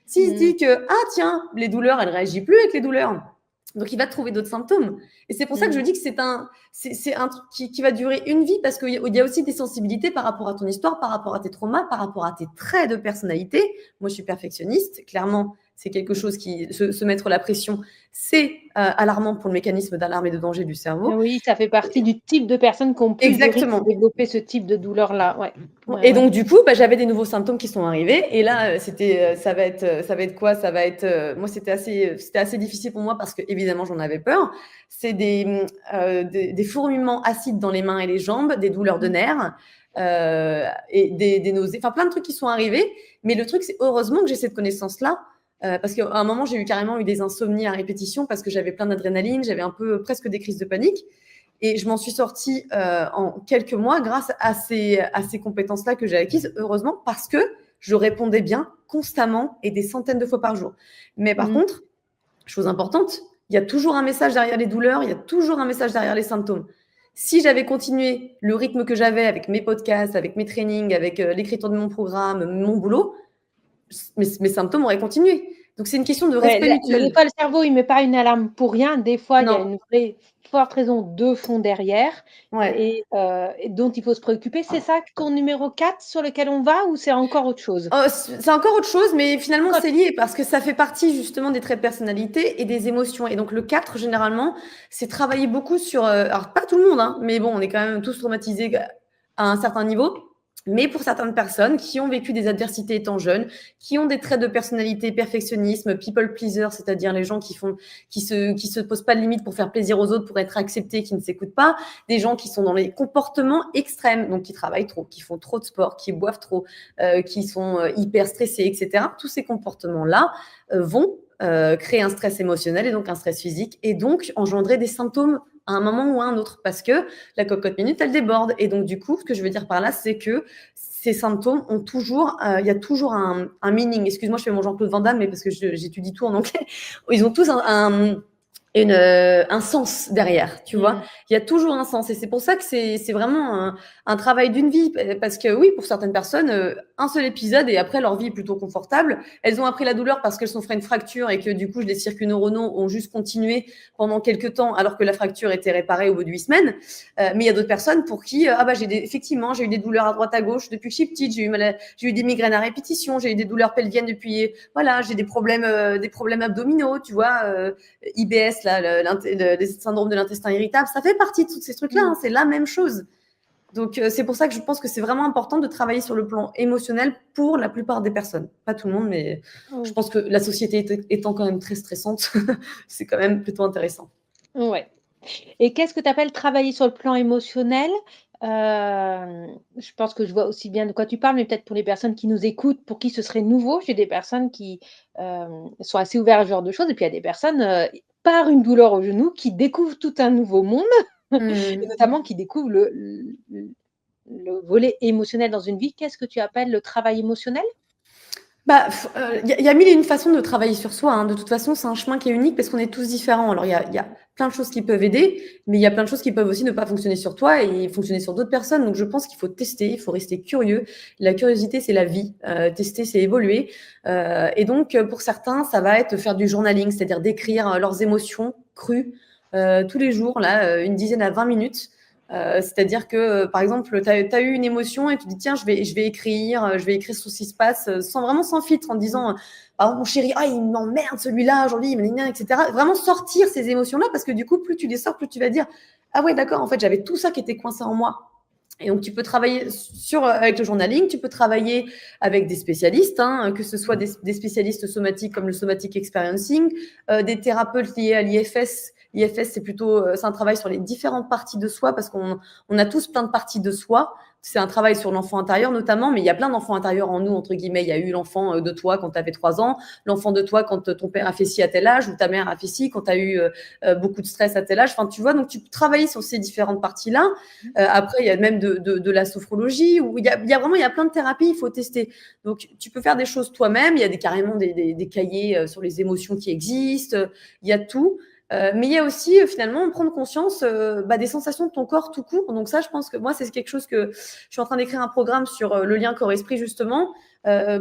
S'il se dit que tiens, les douleurs, elle réagit plus avec les douleurs. Donc, il va trouver d'autres symptômes. Et c'est pour ça que je dis que c'est un truc qui va durer une vie parce qu'il y a aussi des sensibilités par rapport à ton histoire, par rapport à tes traumas, par rapport à tes traits de personnalité. Moi, je suis perfectionniste. Clairement, c'est quelque chose qui se mettre la pression, c'est alarmant pour le mécanisme d'alarme et de danger du cerveau. Oui, ça fait partie du type de personnes qui ont plus de risques de développer ce type de douleur-là. Ouais. Et donc, du coup, j'avais des nouveaux symptômes qui sont arrivés. Et là, ça va être quoi? Ça va être, moi, c'était assez difficile pour moi parce que, évidemment, j'en avais peur. C'est des fourmillements acides dans les mains et les jambes, des douleurs de nerfs et des nausées. Enfin, plein de trucs qui sont arrivés. Mais le truc, c'est heureusement que j'ai cette connaissance-là. Parce qu'à un moment, j'ai carrément eu des insomnies à répétition parce que j'avais plein d'adrénaline, j'avais un peu presque des crises de panique. Et je m'en suis sortie en quelques mois grâce à ces compétences-là que j'ai acquises, heureusement, parce que je répondais bien constamment et des centaines de fois par jour. Mais par contre, chose importante, il y a toujours un message derrière les douleurs, il y a toujours un message derrière les symptômes. Si j'avais continué le rythme que j'avais avec mes podcasts, avec mes trainings, avec l'écriture de mon programme, mon boulot, mes symptômes auraient continué. Donc, c'est une question de Ouais, respect mutuel. des fois, le cerveau, il met pas une alarme pour rien. Des fois, il y a Non, une vraie forte raison de fond derrière ouais. et dont il faut se préoccuper. C'est ça ton numéro 4 sur lequel on va ou c'est encore autre chose? C'est encore autre chose, mais finalement, Encore c'est lié parce que ça fait partie justement des traits de personnalité et des émotions. Et donc, le 4, généralement, c'est travailler beaucoup sur, alors pas tout le monde, hein, mais bon, on est quand même tous traumatisés à un certain niveau. Mais pour certaines personnes qui ont vécu des adversités étant jeunes, qui ont des traits de personnalité, perfectionnisme, people pleaser, c'est-à-dire les gens qui se posent pas de limites pour faire plaisir aux autres, pour être acceptés, qui ne s'écoutent pas, des gens qui sont dans les comportements extrêmes, donc qui travaillent trop, qui font trop de sport, qui boivent trop, qui sont hyper stressés, etc. Tous ces comportements-là vont créer un stress émotionnel et donc un stress physique et donc engendrer des symptômes à un moment ou à un autre parce que la cocotte minute, elle déborde. Et donc, du coup, ce que je veux dire par là, c'est que ces symptômes ont toujours, il y a toujours un meaning. Excuse-moi, je fais mon Jean-Claude Van Damme, mais parce que j'étudie tout en anglais. Ils ont tous un sens derrière, tu vois. Il y a toujours un sens et c'est pour ça que c'est vraiment un travail d'une vie parce que oui, pour certaines personnes, un seul épisode et après leur vie est plutôt confortable. Elles ont appris la douleur parce qu'elles se sont fait une fracture et que du coup les circuits neuronaux ont juste continué pendant quelques temps alors que la fracture était réparée au bout de 8 semaines. Mais il y a d'autres personnes pour qui effectivement j'ai eu des douleurs à droite à gauche depuis que je suis petite, j'ai eu des migraines à répétition, j'ai eu des douleurs pelviennes depuis voilà, j'ai des problèmes abdominaux, tu vois. IBS, là, le syndrome de l'intestin irritable, ça fait partie de tous ces trucs-là, hein, c'est la même chose. Donc, c'est pour ça que je pense que c'est vraiment important de travailler sur le plan émotionnel pour la plupart des personnes. Pas tout le monde, mais je pense que la société étant quand même très stressante, c'est quand même plutôt intéressant. Ouais. Et qu'est-ce que tu appelles travailler sur le plan émotionnel? Je pense que je vois aussi bien de quoi tu parles, mais peut-être pour les personnes qui nous écoutent, pour qui ce serait nouveau. J'ai des personnes qui, sont assez ouverts à ce genre de choses et puis il y a des personnes, par une douleur au genou, qui découvrent tout un nouveau monde et Mmh. notamment qui découvrent le volet émotionnel dans une vie. Qu'est-ce que tu appelles le travail émotionnel? Bah, y a 1000 et une façons de travailler sur soi, hein. De toute façon, c'est un chemin qui est unique parce qu'on est tous différents. Alors il y a plein de choses qui peuvent aider, mais il y a plein de choses qui peuvent aussi ne pas fonctionner sur toi et fonctionner sur d'autres personnes. Donc je pense qu'il faut tester, il faut rester curieux. La curiosité, c'est la vie. Tester, c'est évoluer. Et donc pour certains, ça va être faire du journaling, c'est-à-dire d'écrire leurs émotions crues tous les jours, là, une dizaine à 20 minutes. C'est-à-dire que, par exemple, tu as eu une émotion et tu dis, tiens, je vais écrire sur ce qui se passe, sans filtre, en disant, par exemple, mon chéri, il m'emmerde celui-là, aujourd'hui, etc. Vraiment sortir ces émotions-là, parce que du coup, plus tu les sors, plus tu vas dire, ah ouais, d'accord, en fait, j'avais tout ça qui était coincé en moi. Et donc, tu peux travailler avec le journaling, tu peux travailler avec des spécialistes, hein, que ce soit des spécialistes somatiques comme le somatic experiencing, des thérapeutes liés à l'IFS. L'IFS, c'est un travail sur les différentes parties de soi parce qu'on a tous plein de parties de soi. C'est un travail sur l'enfant intérieur notamment, mais il y a plein d'enfants intérieurs en nous, entre guillemets. Il y a eu l'enfant de toi quand tu avais 3 ans, l'enfant de toi quand ton père a fait ci à tel âge ou ta mère a fait ci quand tu as eu beaucoup de stress à tel âge. Enfin, tu vois, donc tu peux travailler sur ces différentes parties-là. Après, il y a même de la sophrologie où il y a plein de thérapies, il faut tester. Donc, tu peux faire des choses toi-même. Il y a carrément des cahiers sur les émotions qui existent. Il y a tout. Mais il y a aussi finalement prendre conscience des sensations de ton corps tout court. Donc ça, je pense que moi, c'est quelque chose que je suis en train d'écrire un programme sur le lien corps-esprit justement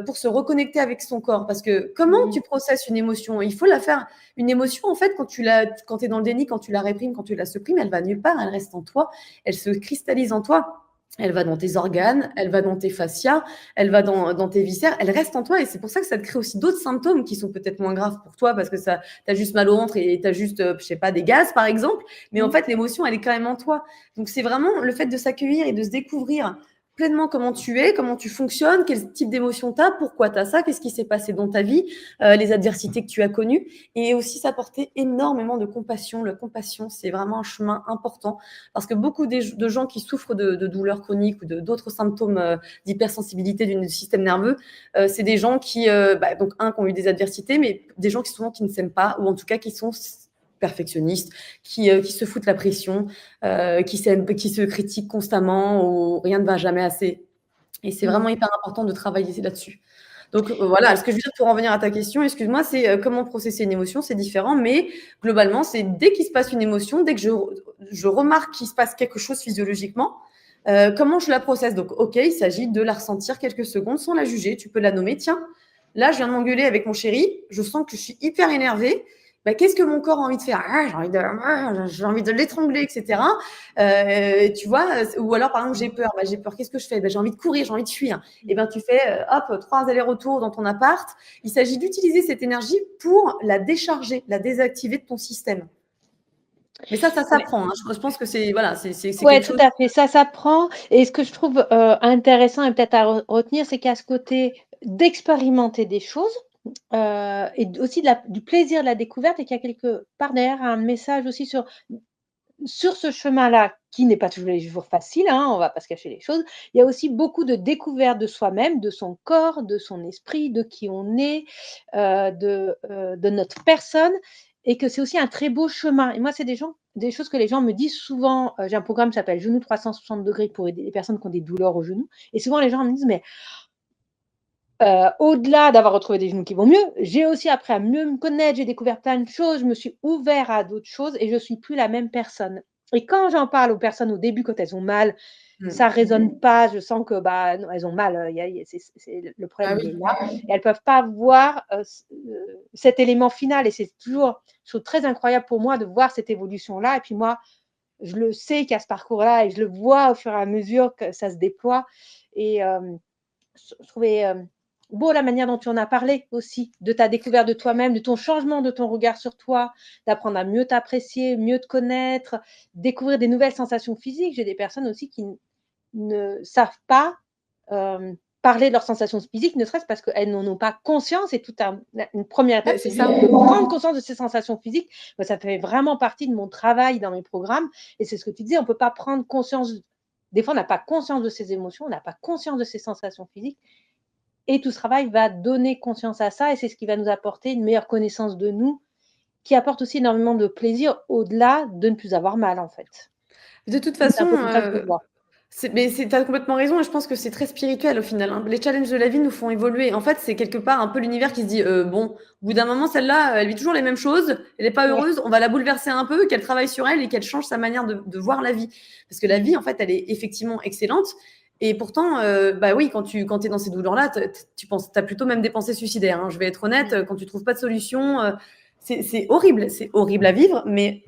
pour se reconnecter avec son corps. Parce que comment tu processes une émotion? Il faut la faire. Une émotion, en fait, quand tu es dans le déni, quand tu la réprimes, quand tu la supprimes, elle va nulle part, elle reste en toi, elle se cristallise en toi. Elle va dans tes organes, elle va dans tes fascias, elle va dans tes viscères, elle reste en toi et c'est pour ça que ça te crée aussi d'autres symptômes qui sont peut-être moins graves pour toi parce que t'as juste mal au ventre et t'as juste, je sais pas, des gaz par exemple, mais en fait l'émotion elle est quand même en toi. Donc c'est vraiment le fait de s'accueillir et de se découvrir pleinement comment tu es, comment tu fonctionnes, quel type d'émotion tu as, pourquoi tu as ça, qu'est-ce qui s'est passé dans ta vie, les adversités que tu as connues, et aussi s'apporter énormément de compassion. La compassion, c'est vraiment un chemin important, parce que beaucoup de gens qui souffrent de douleurs chroniques ou d'autres symptômes d'hypersensibilité du système nerveux, c'est des gens qui ont eu des adversités, mais des gens qui ne s'aiment pas, ou en tout cas qui sont perfectionnistes, qui se foutent la pression, qui se critiquent constamment ou rien ne va jamais assez. Et c'est vraiment hyper important de travailler là-dessus. Donc voilà, ce que je veux dire pour en venir à ta question, excuse-moi, c'est comment processer une émotion, c'est différent, mais globalement, c'est dès qu'il se passe une émotion, dès que je remarque qu'il se passe quelque chose physiologiquement, comment je la processe. Donc, ok, il s'agit de la ressentir quelques secondes sans la juger. Tu peux la nommer, tiens, Là, je viens de m'engueuler avec mon chéri, je sens que je suis hyper énervée. Bah, qu'est-ce que mon corps a envie de faire? J'ai envie de l'étrangler, etc. Tu vois, ou alors par exemple j'ai peur. Bah, j'ai peur. Qu'est-ce que je fais? Bah, j'ai envie de courir, j'ai envie de fuir. Et ben tu fais hop 3 allers-retours dans ton appart. Il s'agit d'utiliser cette énergie pour la décharger, la désactiver de ton système. Mais ça Ouais. s'apprend. Hein. Je pense que c'est voilà, c'est Ouais, quelque tout chose. à fait. Ça s'apprend. Et ce que je trouve intéressant et peut-être à retenir, c'est qu'il y a ce côté d'expérimenter des choses et aussi du plaisir de la découverte et qu'il y a quelque part derrière un message aussi sur ce chemin-là, qui n'est pas tous les jours facile, hein, on va pas se cacher les choses. Il y a aussi beaucoup de découverte de soi-même, de son corps, de son esprit, de qui on est, de notre personne et que c'est aussi un très beau chemin. Et moi, c'est des choses que les gens me disent souvent. J'ai un programme qui s'appelle Genou 360 degrés pour aider les personnes qui ont des douleurs au genou. Et souvent, les gens me disent, mais au-delà d'avoir retrouvé des genoux qui vont mieux, j'ai aussi appris à mieux me connaître, j'ai découvert plein de choses, je me suis ouvert à d'autres choses et je suis plus la même personne. Et quand j'en parle aux personnes au début, quand elles ont mal, Mm. ça résonne pas, je sens que, bah, non, elles ont mal, c'est le Ah problème, il oui. est là et elles peuvent pas voir, cet élément final et c'est toujours je trouve très incroyable pour moi de voir cette évolution-là et puis moi, je le sais qu'il y a ce parcours-là et je le vois au fur et à mesure que ça se déploie et je trouvais beau la manière dont tu en as parlé aussi, de ta découverte de toi-même, de ton changement de ton regard sur toi, d'apprendre à mieux t'apprécier, mieux te connaître, découvrir des nouvelles sensations physiques. J'ai des personnes aussi qui ne savent pas parler de leurs sensations physiques, ne serait-ce parce qu'elles n'en ont pas conscience. Et une première étape, C'est c'est ça. de prendre conscience de ces sensations physiques. Moi, ça fait vraiment partie de mon travail dans mes programmes. Et c'est ce que tu disais, on ne peut pas prendre conscience. Des fois, on n'a pas conscience de ses émotions, on n'a pas conscience de ses sensations physiques. Et tout ce travail va donner conscience à ça et c'est ce qui va nous apporter une meilleure connaissance de nous, qui apporte aussi énormément de plaisir au-delà de ne plus avoir mal, en fait. De toute C'est un façon, peu comme ça que je le vois. tu as complètement raison et je pense que c'est très spirituel au final. Hein. Les challenges de la vie nous font évoluer. En fait, c'est quelque part un peu l'univers qui se dit bon, au bout d'un moment, celle-là, elle vit toujours les mêmes choses, elle n'est pas Ouais. heureuse, on va la bouleverser un peu, qu'elle travaille sur elle et qu'elle change sa manière de voir la vie. Parce que la vie, en fait, elle est effectivement excellente. Et pourtant, bah oui, quand tu es dans ces douleurs-là, tu penses, tu as plutôt même des pensées suicidaires. Hein. Je vais être honnête, quand tu trouves pas de solution, c'est horrible à vivre, mais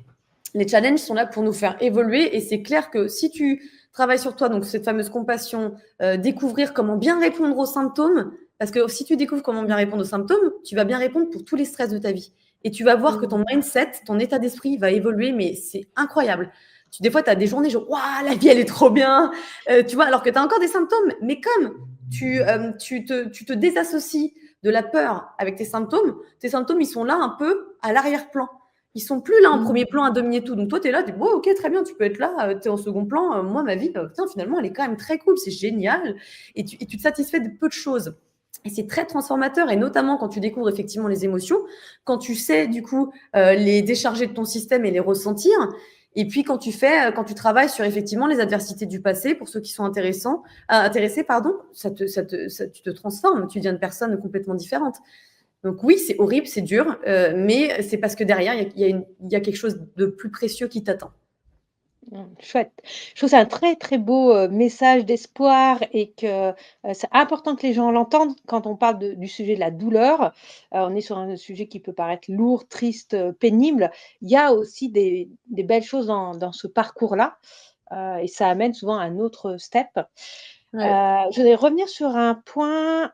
les challenges sont là pour nous faire évoluer et c'est clair que si tu travailles sur toi, donc cette fameuse compassion, découvrir comment bien répondre aux symptômes, parce que si tu découvres comment bien répondre aux symptômes, tu vas bien répondre pour tous les stress de ta vie. Et tu vas voir que ton mindset, ton état d'esprit va évoluer, mais c'est incroyable. Des fois, tu as des journées genre, waouh, la vie, elle est trop bien, tu vois, alors que tu as encore des symptômes, mais comme tu te désassocies de la peur avec tes symptômes, ils sont là un peu à l'arrière-plan. Ils sont plus là en premier plan à dominer tout. Donc toi, tu es là, tu dis, bon, ok, très bien, tu peux être là, tu es en second plan. Moi, ma vie, putain, finalement, elle est quand même très cool, c'est génial. Et tu te satisfais de peu de choses. Et c'est très transformateur, et notamment quand tu découvres effectivement les émotions, quand tu sais du coup les décharger de ton système et les ressentir, et puis quand tu travailles sur effectivement les adversités du passé, pour ceux qui sont intéressés, pardon, tu te transformes, tu deviens une personne complètement différente. Donc oui, c'est horrible, c'est dur, mais c'est parce que derrière, il y a quelque chose de plus précieux qui t'attend. Chouette. Je trouve que c'est un très, très beau, message d'espoir et que, c'est important que les gens l'entendent quand on parle du sujet de la douleur. On est sur un sujet qui peut paraître lourd, triste, pénible. Il y a aussi des belles choses dans ce parcours-là, et ça amène souvent à un autre step. Ouais. Je voudrais revenir sur un point,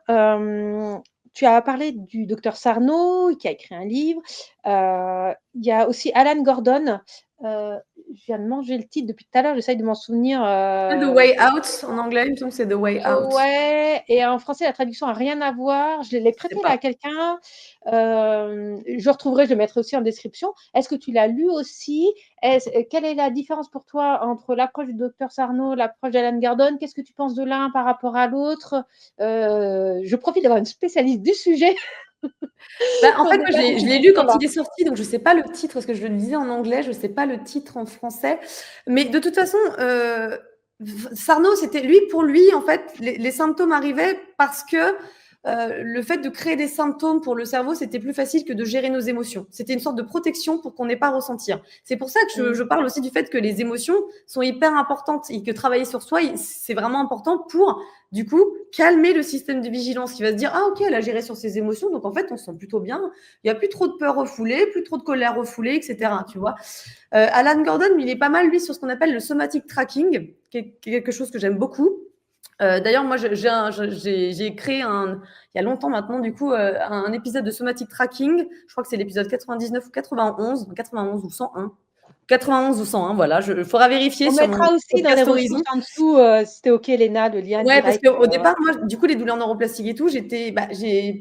tu as parlé du docteur Sarno qui a écrit un livre. Il y a aussi Alan Gordon, je viens de manger le titre depuis tout à l'heure, j'essaye de m'en souvenir, The Way Out, en anglais, il me semble que c'est The Way Out. ouais et en français, la traduction a rien à voir. Je l'ai Je sais prêté là pas. à quelqu'un, je retrouverai, je le mettrai aussi en description. Est-ce que tu l'as lu aussi? Quelle est la différence pour toi entre l'approche du docteur Sarno, l'approche d'Alan Gardon? Qu'est-ce que tu penses de l'un par rapport à l'autre? Je profite d'avoir une spécialiste du sujet Bah, en pour fait, moi, débattre de je ces l'ai lu quand questions-là. il est sorti, donc je sais pas le titre, parce que je le lisais en anglais, je sais pas le titre en français. Mais de toute façon, Sarno, c'était lui, pour lui, en fait, les symptômes arrivaient parce que le fait de créer des symptômes pour le cerveau, c'était plus facile que de gérer nos émotions. C'était une sorte de protection pour qu'on n'ait pas à ressentir. C'est pour ça que je parle aussi du fait que les émotions sont hyper importantes et que travailler sur soi, c'est vraiment important pour, du coup, calmer le système de vigilance qui va se dire « Ah, ok, elle a géré sur ses émotions, donc en fait, on se sent plutôt bien. Il n'y a plus trop de peur refoulée, plus trop de colère refoulée, etc. » Tu vois. Alan Gordon, il est pas mal, lui, sur ce qu'on appelle le somatic tracking, qui est quelque chose que j'aime beaucoup. D'ailleurs, moi, j'ai créé il y a longtemps maintenant, du coup, un épisode de somatic tracking. Je crois que c'est l'épisode 99 ou 91 ou 101. 91 ou 101, voilà. Il faudra vérifier On sur mon mettra aussi dans les podcast Horizon. ressources en dessous, si c'était OK, Léna, le lien Ouais, parce direct. qu'au départ, moi, du coup, les douleurs neuroplastiques et tout,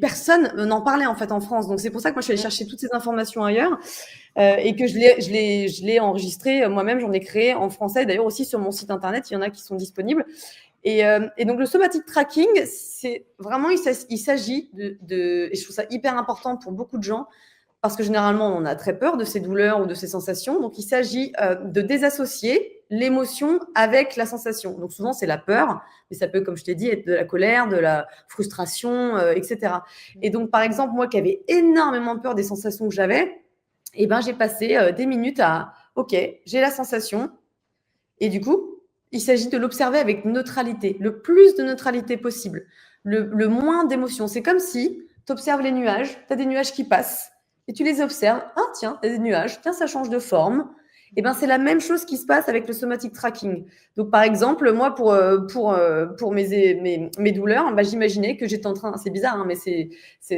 personne n'en parlait en fait en France. Donc, c'est pour ça que moi, je suis allée chercher toutes ces informations ailleurs et que je l'ai enregistré moi-même. J'en ai créé en français. D'ailleurs, aussi sur mon site internet, il y en a qui sont disponibles. Et donc, le somatic tracking, c'est vraiment, il s'agit et je trouve ça hyper important pour beaucoup de gens, parce que généralement, on a très peur de ces douleurs ou de ces sensations. Donc, il s'agit de désassocier l'émotion avec la sensation. Donc, souvent, c'est la peur, mais ça peut, comme je t'ai dit, être de la colère, de la frustration, etc. Et donc, par exemple, moi qui avais énormément peur des sensations que j'avais, eh ben, j'ai passé des minutes à « Ok, j'ai la sensation. » Et du coup, il s'agit de l'observer avec neutralité, le plus de neutralité possible, le moins d'émotion. C'est comme si tu observes les nuages, tu as des nuages qui passent, et tu les observes. Ah, tiens, il y a des nuages, tiens, ça change de forme. Et ben, c'est la même chose qui se passe avec le somatic tracking. Donc, par exemple, moi, pour mes douleurs, bah, j'imaginais que j'étais en train, c'est bizarre, hein, mais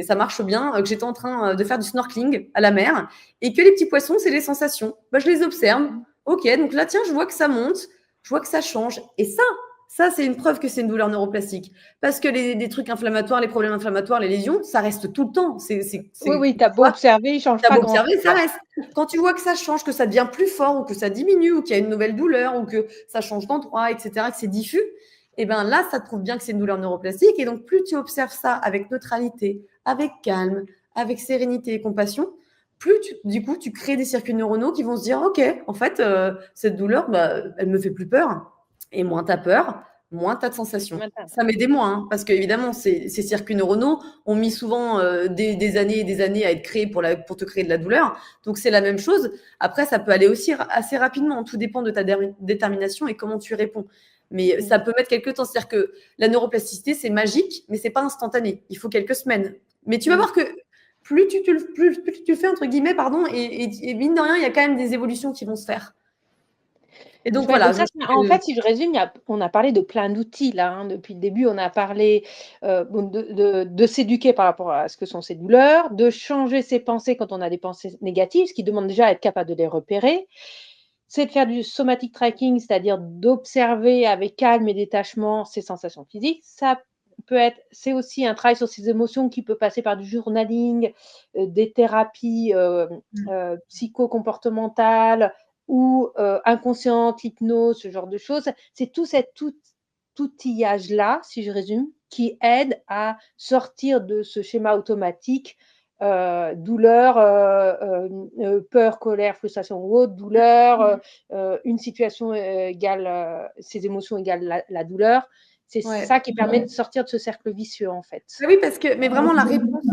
ça marche bien, que j'étais en train de faire du snorkeling à la mer et que les petits poissons, c'est les sensations. Bah, je les observe. Ok, donc là, tiens, je vois que ça monte, je vois que ça change. Et ça, c'est une preuve que c'est une douleur neuroplastique. Parce que les trucs inflammatoires, les problèmes inflammatoires, les lésions, ça reste tout le temps. Oui, tu as beau observer, il ne change pas grand-chose. Observer, ça reste. Quand tu vois que ça change, que ça devient plus fort ou que ça diminue ou qu'il y a une nouvelle douleur ou que ça change d'endroit, etc., que c'est diffus, et bien là, ça te prouve bien que c'est une douleur neuroplastique. Et donc, plus tu observes ça avec neutralité, avec calme, avec sérénité et compassion, plus du coup, tu crées des circuits neuronaux qui vont se dire « Ok, en fait, cette douleur, elle me fait plus peur. » Et moins tu as peur, moins tu as de sensations. Ça m'aidait moins, hein, parce qu'évidemment, ces circuits neuronaux ont mis souvent des années et des années à être créés pour te créer de la douleur. Donc, c'est la même chose. Après, ça peut aller aussi assez rapidement. Tout dépend de ta détermination et comment tu y réponds. Mais ça peut mettre quelques temps. C'est-à-dire que la neuroplasticité, c'est magique, mais c'est pas instantané. Il faut quelques semaines. Mais tu vas voir que plus tu le fais, entre guillemets, pardon, et mine de rien, il y a quand même des évolutions qui vont se faire. Et donc, voilà. Donc ça, en fait, si je résume, on a parlé de plein d'outils là. Hein, depuis le début, on a parlé de s'éduquer par rapport à ce que sont ces douleurs, de changer ses pensées quand on a des pensées négatives, ce qui demande déjà à être capable de les repérer. C'est de faire du somatic tracking, c'est-à-dire d'observer avec calme et détachement ses sensations physiques. C'est aussi un travail sur ses émotions qui peut passer par du journaling, des thérapies psychocomportementales ou inconsciente, hypnose, ce genre de choses. C'est tout cet outillage-là, si je résume, qui aide à sortir de ce schéma automatique, douleur, peur, colère, frustration ou autre, douleur, une situation égale, ces émotions égale la douleur. C'est ça qui permet de sortir de ce cercle vicieux, en fait. Oui, mais vraiment, la réponse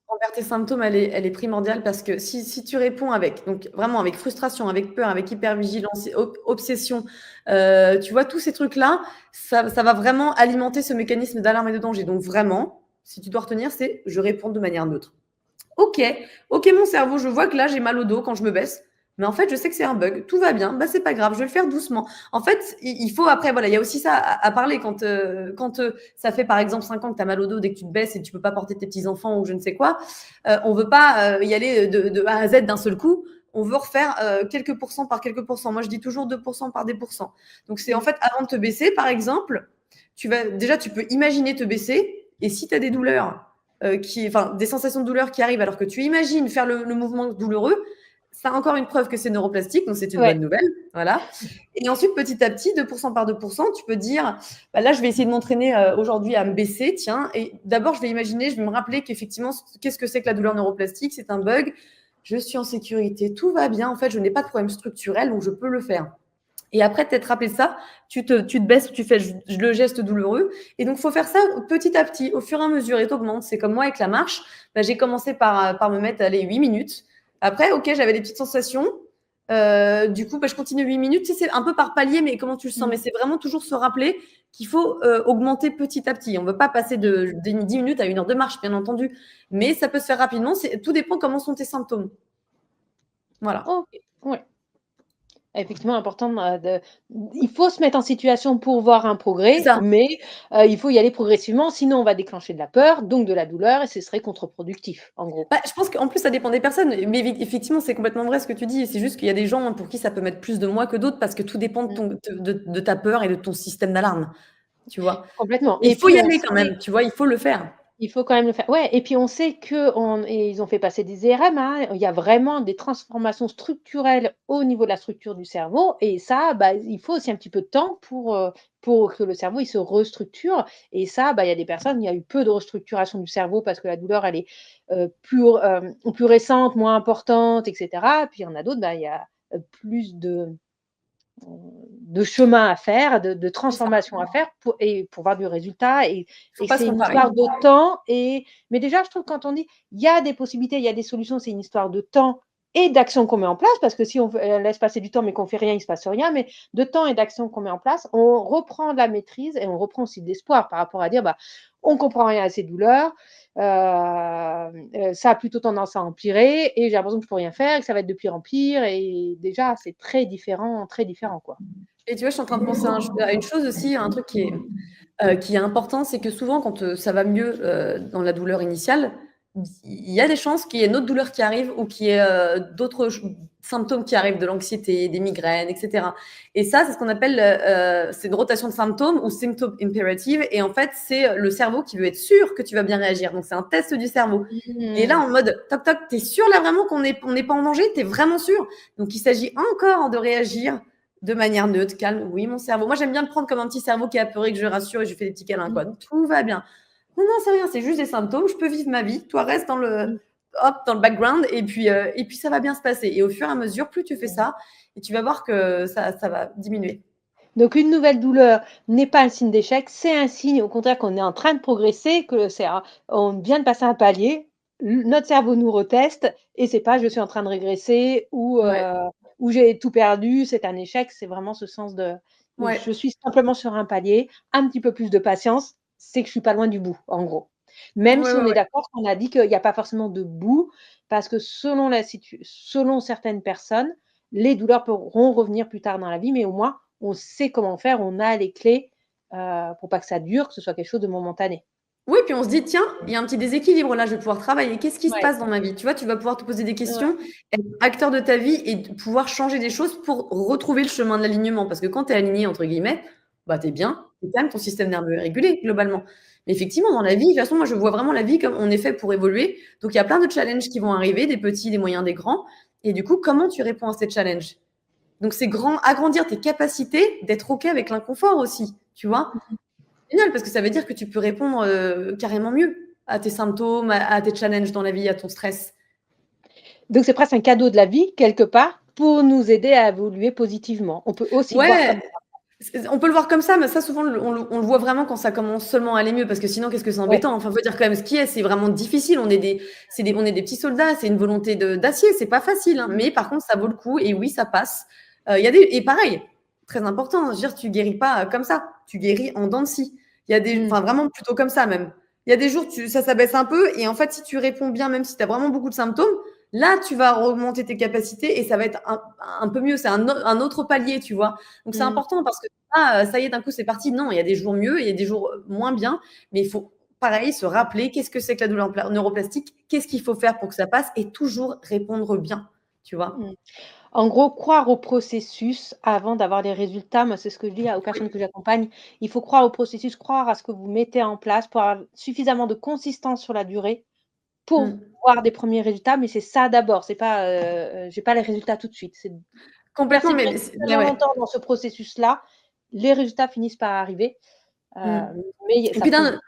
envers tes symptômes, elle est primordiale, parce que si tu réponds donc vraiment avec frustration, avec peur, avec hypervigilance, obsession, tu vois, tous ces trucs-là, ça va vraiment alimenter ce mécanisme d'alarme et de danger. Donc vraiment, si tu dois retenir, c'est je réponds de manière neutre. Ok, mon cerveau, je vois que là, j'ai mal au dos quand je me baisse. Mais en fait, je sais que c'est un bug. Tout va bien. C'est pas grave. Je vais le faire doucement. En fait, il faut après, voilà, il y a aussi ça à parler quand ça fait par exemple 5 ans que tu as mal au dos dès que tu te baisses et tu peux pas porter tes petits-enfants ou je ne sais quoi. On veut pas y aller de A à Z d'un seul coup. On veut refaire quelques pourcents par quelques pourcents. Moi, je dis toujours 2% par des pourcents. Donc, c'est en fait, avant de te baisser, par exemple, tu peux imaginer te baisser, et si tu as des douleurs, des sensations de douleur qui arrivent alors que tu imagines faire le mouvement douloureux, ça a encore une preuve que c'est neuroplastique, donc c'est une bonne nouvelle. Voilà. Et ensuite, petit à petit, 2% par 2%, tu peux dire, là, je vais essayer de m'entraîner aujourd'hui à me baisser, tiens. Et d'abord, je vais me rappeler qu'effectivement, qu'est-ce que c'est que la douleur neuroplastique? C'est un bug. Je suis en sécurité, tout va bien. En fait, je n'ai pas de problème structurel, donc je peux le faire. Et après t'être rappelé ça, tu te baisses, tu fais le geste douloureux. Et donc, il faut faire ça petit à petit, au fur et à mesure, et t'augmentes. C'est comme moi avec la marche. Bah, j'ai commencé par me mettre, allez, 8 minutes. Après, OK, j'avais des petites sensations. Du coup, bah, je continue 8 minutes. Tu sais, c'est un peu par palier, mais comment tu le sens? Mais c'est vraiment toujours se rappeler qu'il faut augmenter petit à petit. On ne veut pas passer de 10 minutes à 1 heure de marche, bien entendu. Mais ça peut se faire rapidement. Tout dépend comment sont tes symptômes. Voilà. OK, ouais. Effectivement, important il faut se mettre en situation pour voir un C'est progrès, ça. mais il faut y aller progressivement, sinon on va déclencher de la peur, donc de la douleur et ce serait contre-productif, en gros. Bah, je pense qu'en plus, ça dépend des personnes. Mais effectivement, c'est complètement vrai ce que tu dis. C'est juste qu'il y a des gens pour qui ça peut mettre plus de mois que d'autres parce que tout dépend Mmh. de ta peur et de ton système d'alarme. Tu vois? Complètement Mais et il faut puis y on aller quand sait même. Tu vois? Il faut le faire. il faut quand même le faire. Ouais et puis on sait ils ont fait passer des IRM, hein. Il y a vraiment des transformations structurelles au niveau de la structure du cerveau et ça, bah, il faut aussi un petit peu de temps pour que le cerveau, il se restructure et ça, bah, il y a des personnes, il y a eu peu de restructuration du cerveau parce que la douleur, elle est, plus récente, moins importante et cetera. Puis il y en a d'autres, bah, il y a, plus de chemin à faire, de C'est ça. transformation à faire pour voir du résultat Faut et pas c'est se une comparer. histoire de temps mais déjà je trouve quand on dit: «Il y a des possibilités, il y a des solutions», c'est une histoire de temps et d'action qu'on met en place parce que si laisse passer du temps mais qu'on fait rien, il se passe rien, mais de temps et d'action qu'on met en place, on reprend de la maîtrise et on reprend aussi de l'espoir par rapport à dire: «Bah, on comprend rien à ces douleurs, ça a plutôt tendance à empirer et j'ai l'impression que je peux rien faire et que ça va être de pire en pire» et déjà c'est très différent, quoi. Et tu vois, je suis en train de penser à une chose aussi, à un truc qui est important, c'est que souvent, quand ça va mieux dans la douleur initiale, il y a des chances qu'il y ait une autre douleur qui arrive ou qu'il y ait d'autres symptômes qui arrivent, de l'anxiété, des migraines, etc. Et ça, c'est ce qu'on appelle c'est une rotation de symptômes ou symptom imperative. Et en fait, c'est le cerveau qui veut être sûr que tu vas bien réagir. Donc, c'est un test du cerveau. Et là, Mmh. en mode toc toc, t'es sûr là vraiment qu'on n'est pas en danger? T'es vraiment sûr? Donc, il s'agit encore de réagir de manière neutre, calme. Oui, mon cerveau. Moi, j'aime bien le prendre comme un petit cerveau qui est apeuré, que je rassure et je lui fais des petits câlins, quoi. Mmh. Tout va bien. Non, non, c'est rien, c'est juste des symptômes. Je peux vivre ma vie. Toi, reste Mmh. dans le background et puis ça va bien se passer. Et au fur et à mesure, plus tu fais ça, et tu vas voir que ça va diminuer. Donc une nouvelle douleur n'est pas un signe d'échec, c'est un signe au contraire qu'on est en train de progresser, on vient de passer un palier, notre cerveau nous reteste et c'est pas: «Je suis en train de régresser» Ouais, ou «J'ai tout perdu, c'est un échec». C'est vraiment ce sens de: ouais, «Je suis simplement sur un palier, un petit peu plus de patience, c'est que je suis pas loin du bout», en gros. Même ouais, si on ouais, est ouais. d'accord qu'on a dit qu'il y a pas forcément de bout, parce que selon certaines personnes, les douleurs pourront revenir plus tard dans la vie, mais au moins on sait comment faire, on a les clés, pour pas que ça dure, que ce soit quelque chose de momentané. Oui, puis on se dit, tiens, il y a un petit déséquilibre là, je vais pouvoir travailler. Qu'est-ce qui se Ouais, passe dans ma vie? Tu vois, tu vas pouvoir te poser des ouais. questions, être acteur de ta vie et pouvoir changer des choses pour retrouver le chemin de l'alignement. Parce que quand tu es aligné, entre guillemets, bah, tu es bien, tu calme, ton système nerveux est régulé globalement. Mais effectivement, dans la vie, de toute façon, moi, je vois vraiment la vie comme on est fait pour évoluer. Donc, il y a plein de challenges qui vont arriver, des petits, des moyens, des grands. Et du coup, comment tu réponds à ces challenges? Donc, c'est agrandir tes capacités d'être OK avec l'inconfort aussi, tu vois? Génial, parce que ça veut dire que tu peux répondre carrément mieux à tes symptômes, à tes challenges dans la vie, à ton stress. Donc c'est presque un cadeau de la vie quelque part pour nous aider à évoluer positivement. On peut aussi le voir Ouais, comme ça. on peut le voir comme ça, mais ça, souvent, on le voit vraiment quand ça commence seulement à aller mieux, parce que sinon, qu'est-ce que c'est Ouais. embêtant. Enfin, faut dire quand même ce qui est, c'est vraiment difficile. On est des petits soldats, c'est une volonté d'acier, c'est pas facile, hein. Mais par contre, ça vaut le coup, et oui, ça passe. Et pareil, très important, je veux dire, tu guéris pas comme ça, tu guéris en dents de scie. Mmh. Enfin, vraiment plutôt comme ça même. Il y a des jours, ça s'abaisse un peu, et en fait, si tu réponds bien, même si tu as vraiment beaucoup de symptômes, là, tu vas augmenter tes capacités et ça va être un peu mieux. C'est un autre palier, tu vois. Donc, c'est Mmh. important parce que ça y est, d'un coup, c'est parti. Non, il y a des jours mieux, il y a des jours moins bien, mais il faut, pareil, se rappeler qu'est-ce que c'est que la douleur neuroplastique, qu'est-ce qu'il faut faire pour que ça passe et toujours répondre bien, tu vois. Mmh. En gros, croire au processus avant d'avoir les résultats. Moi, c'est ce que je dis aux Oui. personnes que j'accompagne. Il faut croire au processus, croire à ce que vous mettez en place pour avoir suffisamment de consistance sur la durée pour Mm. voir des premiers résultats, mais c'est ça d'abord, c'est pas, j'ai pas les résultats tout de suite. C'est Complètement, persévérer mais, mais suffisamment ouais. longtemps dans ce processus-là, les résultats finissent par arriver, Mm. mais Et ça puis prend du temps.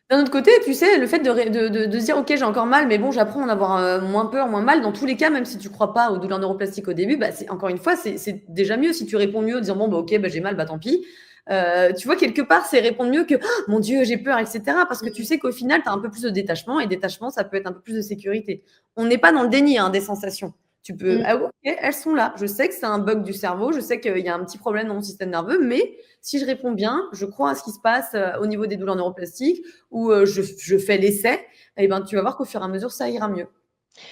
D'un autre côté, tu sais, le fait de se dire: «OK, j'ai encore mal, mais bon, j'apprends à en avoir, moins peur, moins mal». Dans tous les cas, même si tu crois pas aux douleurs neuroplastiques au début, bah, c'est encore une fois, c'est déjà mieux. Si tu réponds mieux en disant: «Bon, bah, OK, bah, j'ai mal, bah, tant pis». Tu vois, quelque part, c'est répondre mieux que: «Oh mon Dieu, j'ai peur» et cetera. Parce que tu sais qu'au final, tu as un peu plus de détachement et détachement, ça peut être un peu plus de sécurité. On n'est pas dans le déni, hein, des sensations. Tu peux: Mmh. «Ah OK, elles sont là. Je sais que c'est un bug du cerveau, je sais qu'il y a un petit problème dans mon système nerveux, mais si je réponds bien, je crois à ce qui se passe, au niveau des douleurs neuroplastiques ou je fais l'essai et ben, tu vas voir qu'au fur et à mesure, ça ira mieux».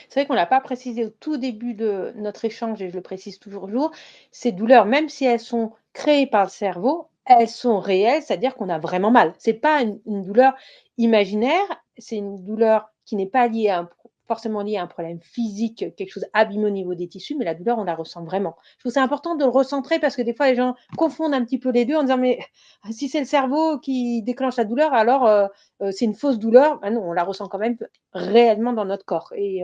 C'est vrai qu'on l'a pas précisé au tout début de notre échange et je le précise toujours, ces douleurs, même si elles sont créées par le cerveau, elles sont réelles, c'est-à-dire qu'on a vraiment mal. C'est pas une douleur imaginaire, c'est une douleur qui n'est pas liée à forcément liée à un problème physique, quelque chose abîmé au niveau des tissus, mais la douleur, on la ressent vraiment. Je trouve c'est important de le recentrer parce que des fois, les gens confondent un petit peu les deux en disant: «Mais si c'est le cerveau qui déclenche la douleur, alors, c'est une fausse douleur». Ah non, on la ressent quand même réellement dans notre corps et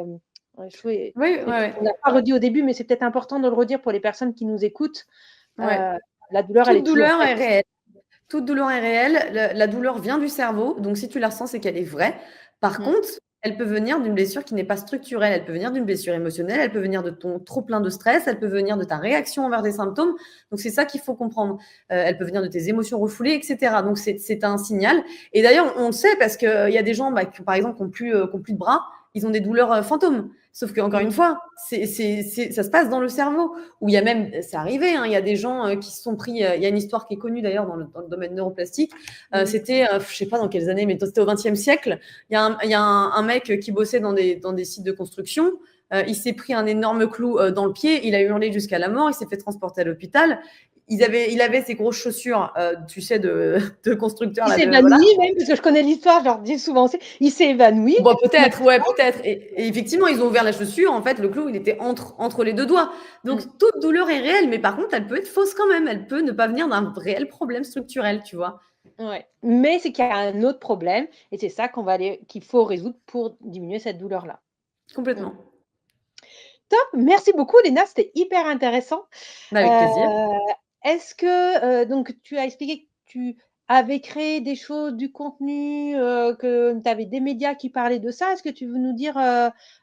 ouais, je trouvais Oui, ouais, ouais. on n'a pas redit au début, mais c'est peut-être important de le redire pour les personnes qui nous écoutent. Ouais. La douleur, elle Toute est toujours douleur est réelle. réelle. Toute douleur est réelle. La douleur vient du cerveau, donc si tu la ressens, c'est qu'elle est vraie. Par Mmh. contre, elle peut venir d'une blessure qui n'est pas structurelle. Elle peut venir d'une blessure émotionnelle, elle peut venir de ton trop plein de stress, elle peut venir de ta réaction envers des symptômes. Donc c'est ça qu'il faut comprendre. Elle peut venir de tes émotions refoulées, et cetera. Donc c'est un signal. Et d'ailleurs, on le sait parce qu'il y a des gens, bah, qui, par exemple, qui ont plus de bras, ils ont des douleurs fantômes. Sauf qu'encore Mmh. une fois, ça se passe dans le cerveau. Ou il y a même, c'est arrivé, hein, il y a des gens qui se sont pris, il y a une histoire qui est connue d'ailleurs dans le domaine neuroplastique. Mmh. C'était, je sais pas dans quelles années, mais c'était au XXe siècle. Il y a un mec qui bossait dans des sites de construction. Il s'est pris un énorme clou dans le pied. Il a hurlé jusqu'à la mort. Il s'est fait transporter à l'hôpital. Il avait ses grosses chaussures, tu sais, de constructeur Il là, s'est voilà. évanoui même, parce que je connais l'histoire, je leur dis souvent aussi, il s'est évanoui. Bon, peut-être, ouais, peut-être. Et effectivement, ils ont ouvert la chaussure. En fait, le clou, il était entre les deux doigts. Donc, Mmh. toute douleur est réelle, mais par contre, elle peut être fausse quand même. Elle peut ne pas venir d'un réel problème structurel, tu vois. Ouais, mais c'est qu'il y a un autre problème et c'est ça qu'il faut résoudre pour diminuer cette douleur-là. Mmh. Complètement. Top, merci beaucoup Léna, c'était hyper intéressant. Bah, avec Heu, plaisir. est-ce que, donc tu as expliqué que tu avais créé des choses, du contenu, que tu avais des médias qui parlaient de ça. Est-ce que tu veux nous dire,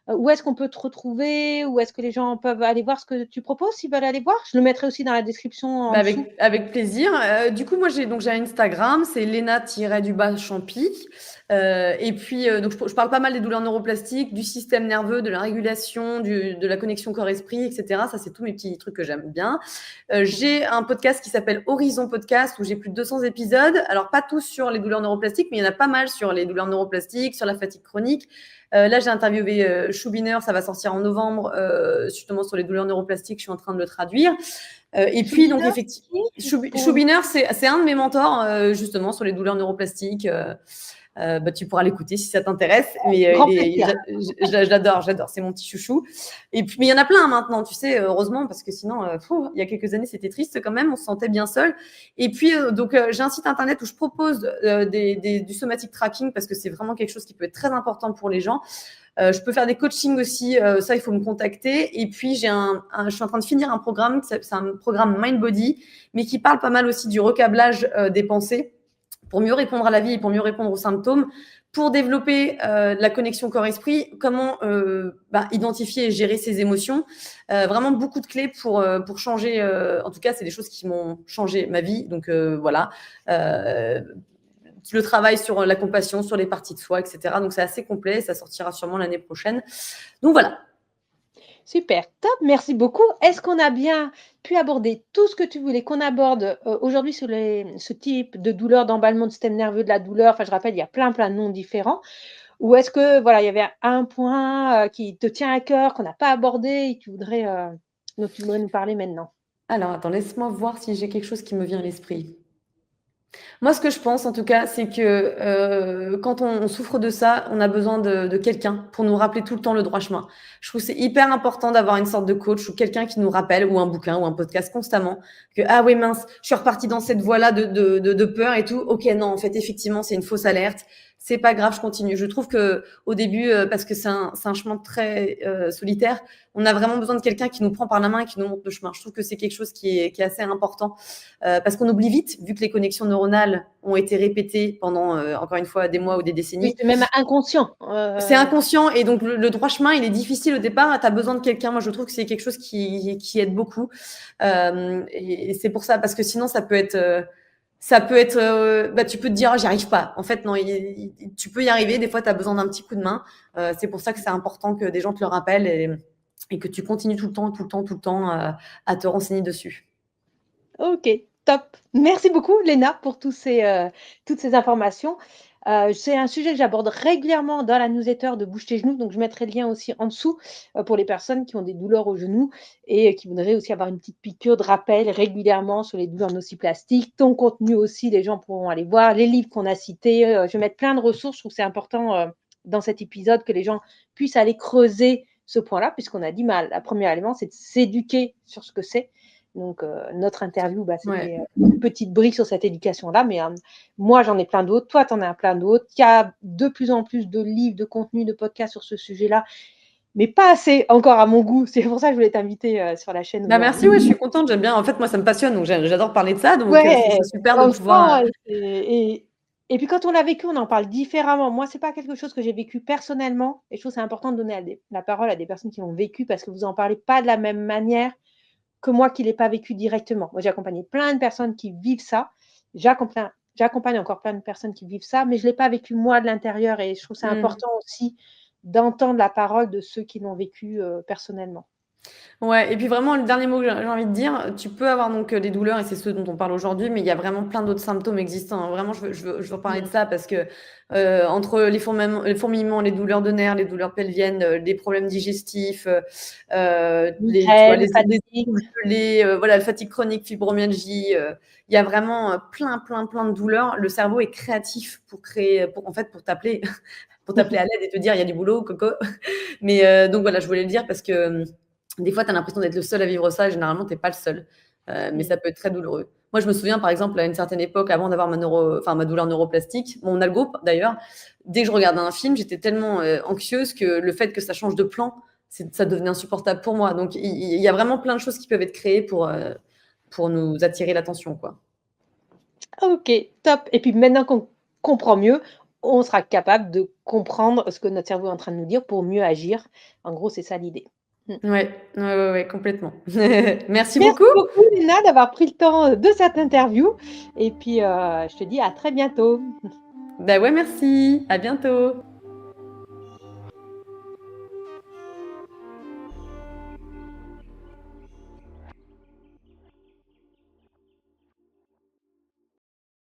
où est-ce qu'on peut te retrouver? Où est-ce que les gens peuvent aller voir ce que tu proposes, s'ils veulent aller voir? Je le mettrai aussi dans la description en Bah, dessous. avec plaisir. Du coup, moi, j'ai Instagram, c'est Léna-Champy. Et puis, donc je parle pas mal des douleurs neuroplastiques, du système nerveux, de la régulation, de la connexion corps-esprit, et cetera. Ça, c'est tous mes petits trucs que j'aime bien. J'ai un podcast qui s'appelle Horizon Podcast, où j'ai plus de 200 épisodes. Alors, pas tous sur les douleurs neuroplastiques, mais il y en a pas mal sur les douleurs neuroplastiques, sur la fatigue chronique. Là, j'ai interviewé Schubiner, ça va sortir en novembre, justement sur les douleurs neuroplastiques. Je suis en train de le traduire. Et puis, donc, Schubiner, effectivement, qui? Pour Schubiner, c'est un de mes mentors, justement, sur les douleurs neuroplastiques. Bah, tu pourras l'écouter si ça t'intéresse. Mais grand plaisir. j'adore, c'est mon petit chouchou. Et puis, mais il y en a plein maintenant, tu sais, heureusement, parce que sinon, il y a quelques années, c'était triste quand même, on se sentait bien seul. Et puis, donc, j'ai un site internet où je propose du somatic tracking parce que c'est vraiment quelque chose qui peut être très important pour les gens. Je peux faire des coachings aussi, ça, il faut me contacter. Et puis, je suis en train de finir un programme, c'est un programme Mind Body, mais qui parle pas mal aussi du recablage des pensées pour mieux répondre à la vie et pour mieux répondre aux symptômes, pour développer la connexion corps-esprit, comment identifier et gérer ses émotions. Vraiment beaucoup de clés pour changer. En tout cas, c'est des choses qui m'ont changé ma vie. Donc voilà. Le travail sur la compassion, sur les parties de soi, etc. Donc c'est assez complet. Ça sortira sûrement l'année prochaine. Donc voilà. Super, top, merci beaucoup. Est-ce qu'on a bien pu aborder tout ce que tu voulais qu'on aborde, aujourd'hui sur ce type de douleur, d'emballement du système nerveux, de la douleur? Enfin, je rappelle, il y a plein, plein de noms différents. Ou est-ce que, voilà, il y avait un point, qui te tient à cœur, qu'on n'a pas abordé et que dont tu voudrais nous parler maintenant? Alors attends, laisse-moi voir si j'ai quelque chose qui me vient à l'esprit. Moi, ce que je pense, en tout cas, c'est que quand on souffre de ça, on a besoin de quelqu'un pour nous rappeler tout le temps le droit chemin. Je trouve que c'est hyper important d'avoir une sorte de coach ou quelqu'un qui nous rappelle, ou un bouquin ou un podcast constamment, que ah oui mince, je suis repartie dans cette voie-là de peur et tout. Ok, non, en fait, effectivement, c'est une fausse alerte. c'est pas grave, je continue. Je trouve qu'au début, parce que c'est un chemin très solitaire, on a vraiment besoin de quelqu'un qui nous prend par la main et qui nous montre le chemin. Je trouve que c'est quelque chose qui est assez important parce qu'on oublie vite, vu que les connexions neuronales ont été répétées pendant, encore une fois, des mois ou des Oui, décennies. c'est même inconscient. C'est inconscient et donc le droit chemin, il est difficile au départ. Tu as besoin de quelqu'un. Moi, je trouve que c'est quelque chose qui aide beaucoup. Et c'est pour ça, parce que sinon, ça peut être, bah, tu peux te dire, oh, j'y arrive pas. En fait, non, tu peux y arriver. Des fois, tu as besoin d'un petit coup de main. C'est pour ça que c'est important que des gens te le rappellent et que tu continues tout le temps à te renseigner dessus. OK, top. Merci beaucoup Léna pour toutes ces informations. C'est un sujet que j'aborde régulièrement dans la newsletter de Bouge tes genoux, donc je mettrai le lien aussi en dessous, pour les personnes qui ont des douleurs aux genoux et qui voudraient aussi avoir une petite piqûre de rappel régulièrement sur les douleurs nociplastiques. Ton contenu aussi, les gens pourront aller voir, les livres qu'on a cités, je vais mettre plein de ressources. Je trouve que c'est important, dans cet épisode que les gens puissent aller creuser ce point-là puisqu'on a dit mal. Le premier élément, c'est de s'éduquer sur ce que c'est. Donc, notre interview, c'était une petite brique sur cette éducation-là, mais moi, j'en ai plein d'autres, toi, tu en as plein d'autres. Il y a de plus en plus de livres, de contenus, de podcasts sur ce sujet-là, mais pas assez encore à mon goût. C'est pour ça que je voulais t'inviter sur la chaîne. Bah merci, ouais, je suis contente, j'aime bien. En fait, moi, ça me passionne, donc j'adore parler de ça, donc c'est super de pouvoir. Et puis quand on l'a vécu, on en parle différemment. Moi, c'est pas quelque chose que j'ai vécu personnellement, et je trouve que c'est important de donner la parole à des personnes qui l'ont vécu parce que vous en parlez pas de la même manière que moi qui ne l'ai pas vécu directement. Moi, j'ai accompagné plein de personnes qui vivent ça. J'accompagne encore plein de personnes qui vivent ça, mais je ne l'ai pas vécu moi de l'intérieur et je trouve ça important aussi d'entendre la parole de ceux qui l'ont vécu personnellement. Ouais, et puis vraiment, le dernier mot que j'ai envie de dire, tu peux avoir donc des douleurs, et c'est ce dont on parle aujourd'hui, mais il y a vraiment plein d'autres symptômes existants, hein. Vraiment, je veux parler de ça parce que entre les fourmillements, les douleurs de nerfs, les douleurs pelviennes, les problèmes digestifs, la fatigue chronique, fibromyalgie, il y a vraiment plein de douleurs. Le cerveau est créatif pour t'appeler pour t'appeler à l'aide et te dire il y a du boulot, coco. Mais donc voilà, je voulais le dire parce que des fois, tu as l'impression d'être le seul à vivre ça et généralement, tu n'es pas le seul. Mais ça peut être très douloureux. Moi, je me souviens, par exemple, à une certaine époque, avant d'avoir ma douleur neuroplastique, mon algo d'ailleurs, dès que je regardais un film, j'étais tellement anxieuse que le fait que ça change de plan, ça devenait insupportable pour moi. Donc, il y a vraiment plein de choses qui peuvent être créées pour nous attirer l'attention, quoi. Ok, top. Et puis maintenant qu'on comprend mieux, on sera capable de comprendre ce que notre cerveau est en train de nous dire pour mieux agir. En gros, c'est ça l'idée. Ouais, complètement. Merci Merci beaucoup. beaucoup, Léna, d'avoir pris le temps de cette interview. Et puis, je te dis à très bientôt. Bah ouais, merci. À bientôt.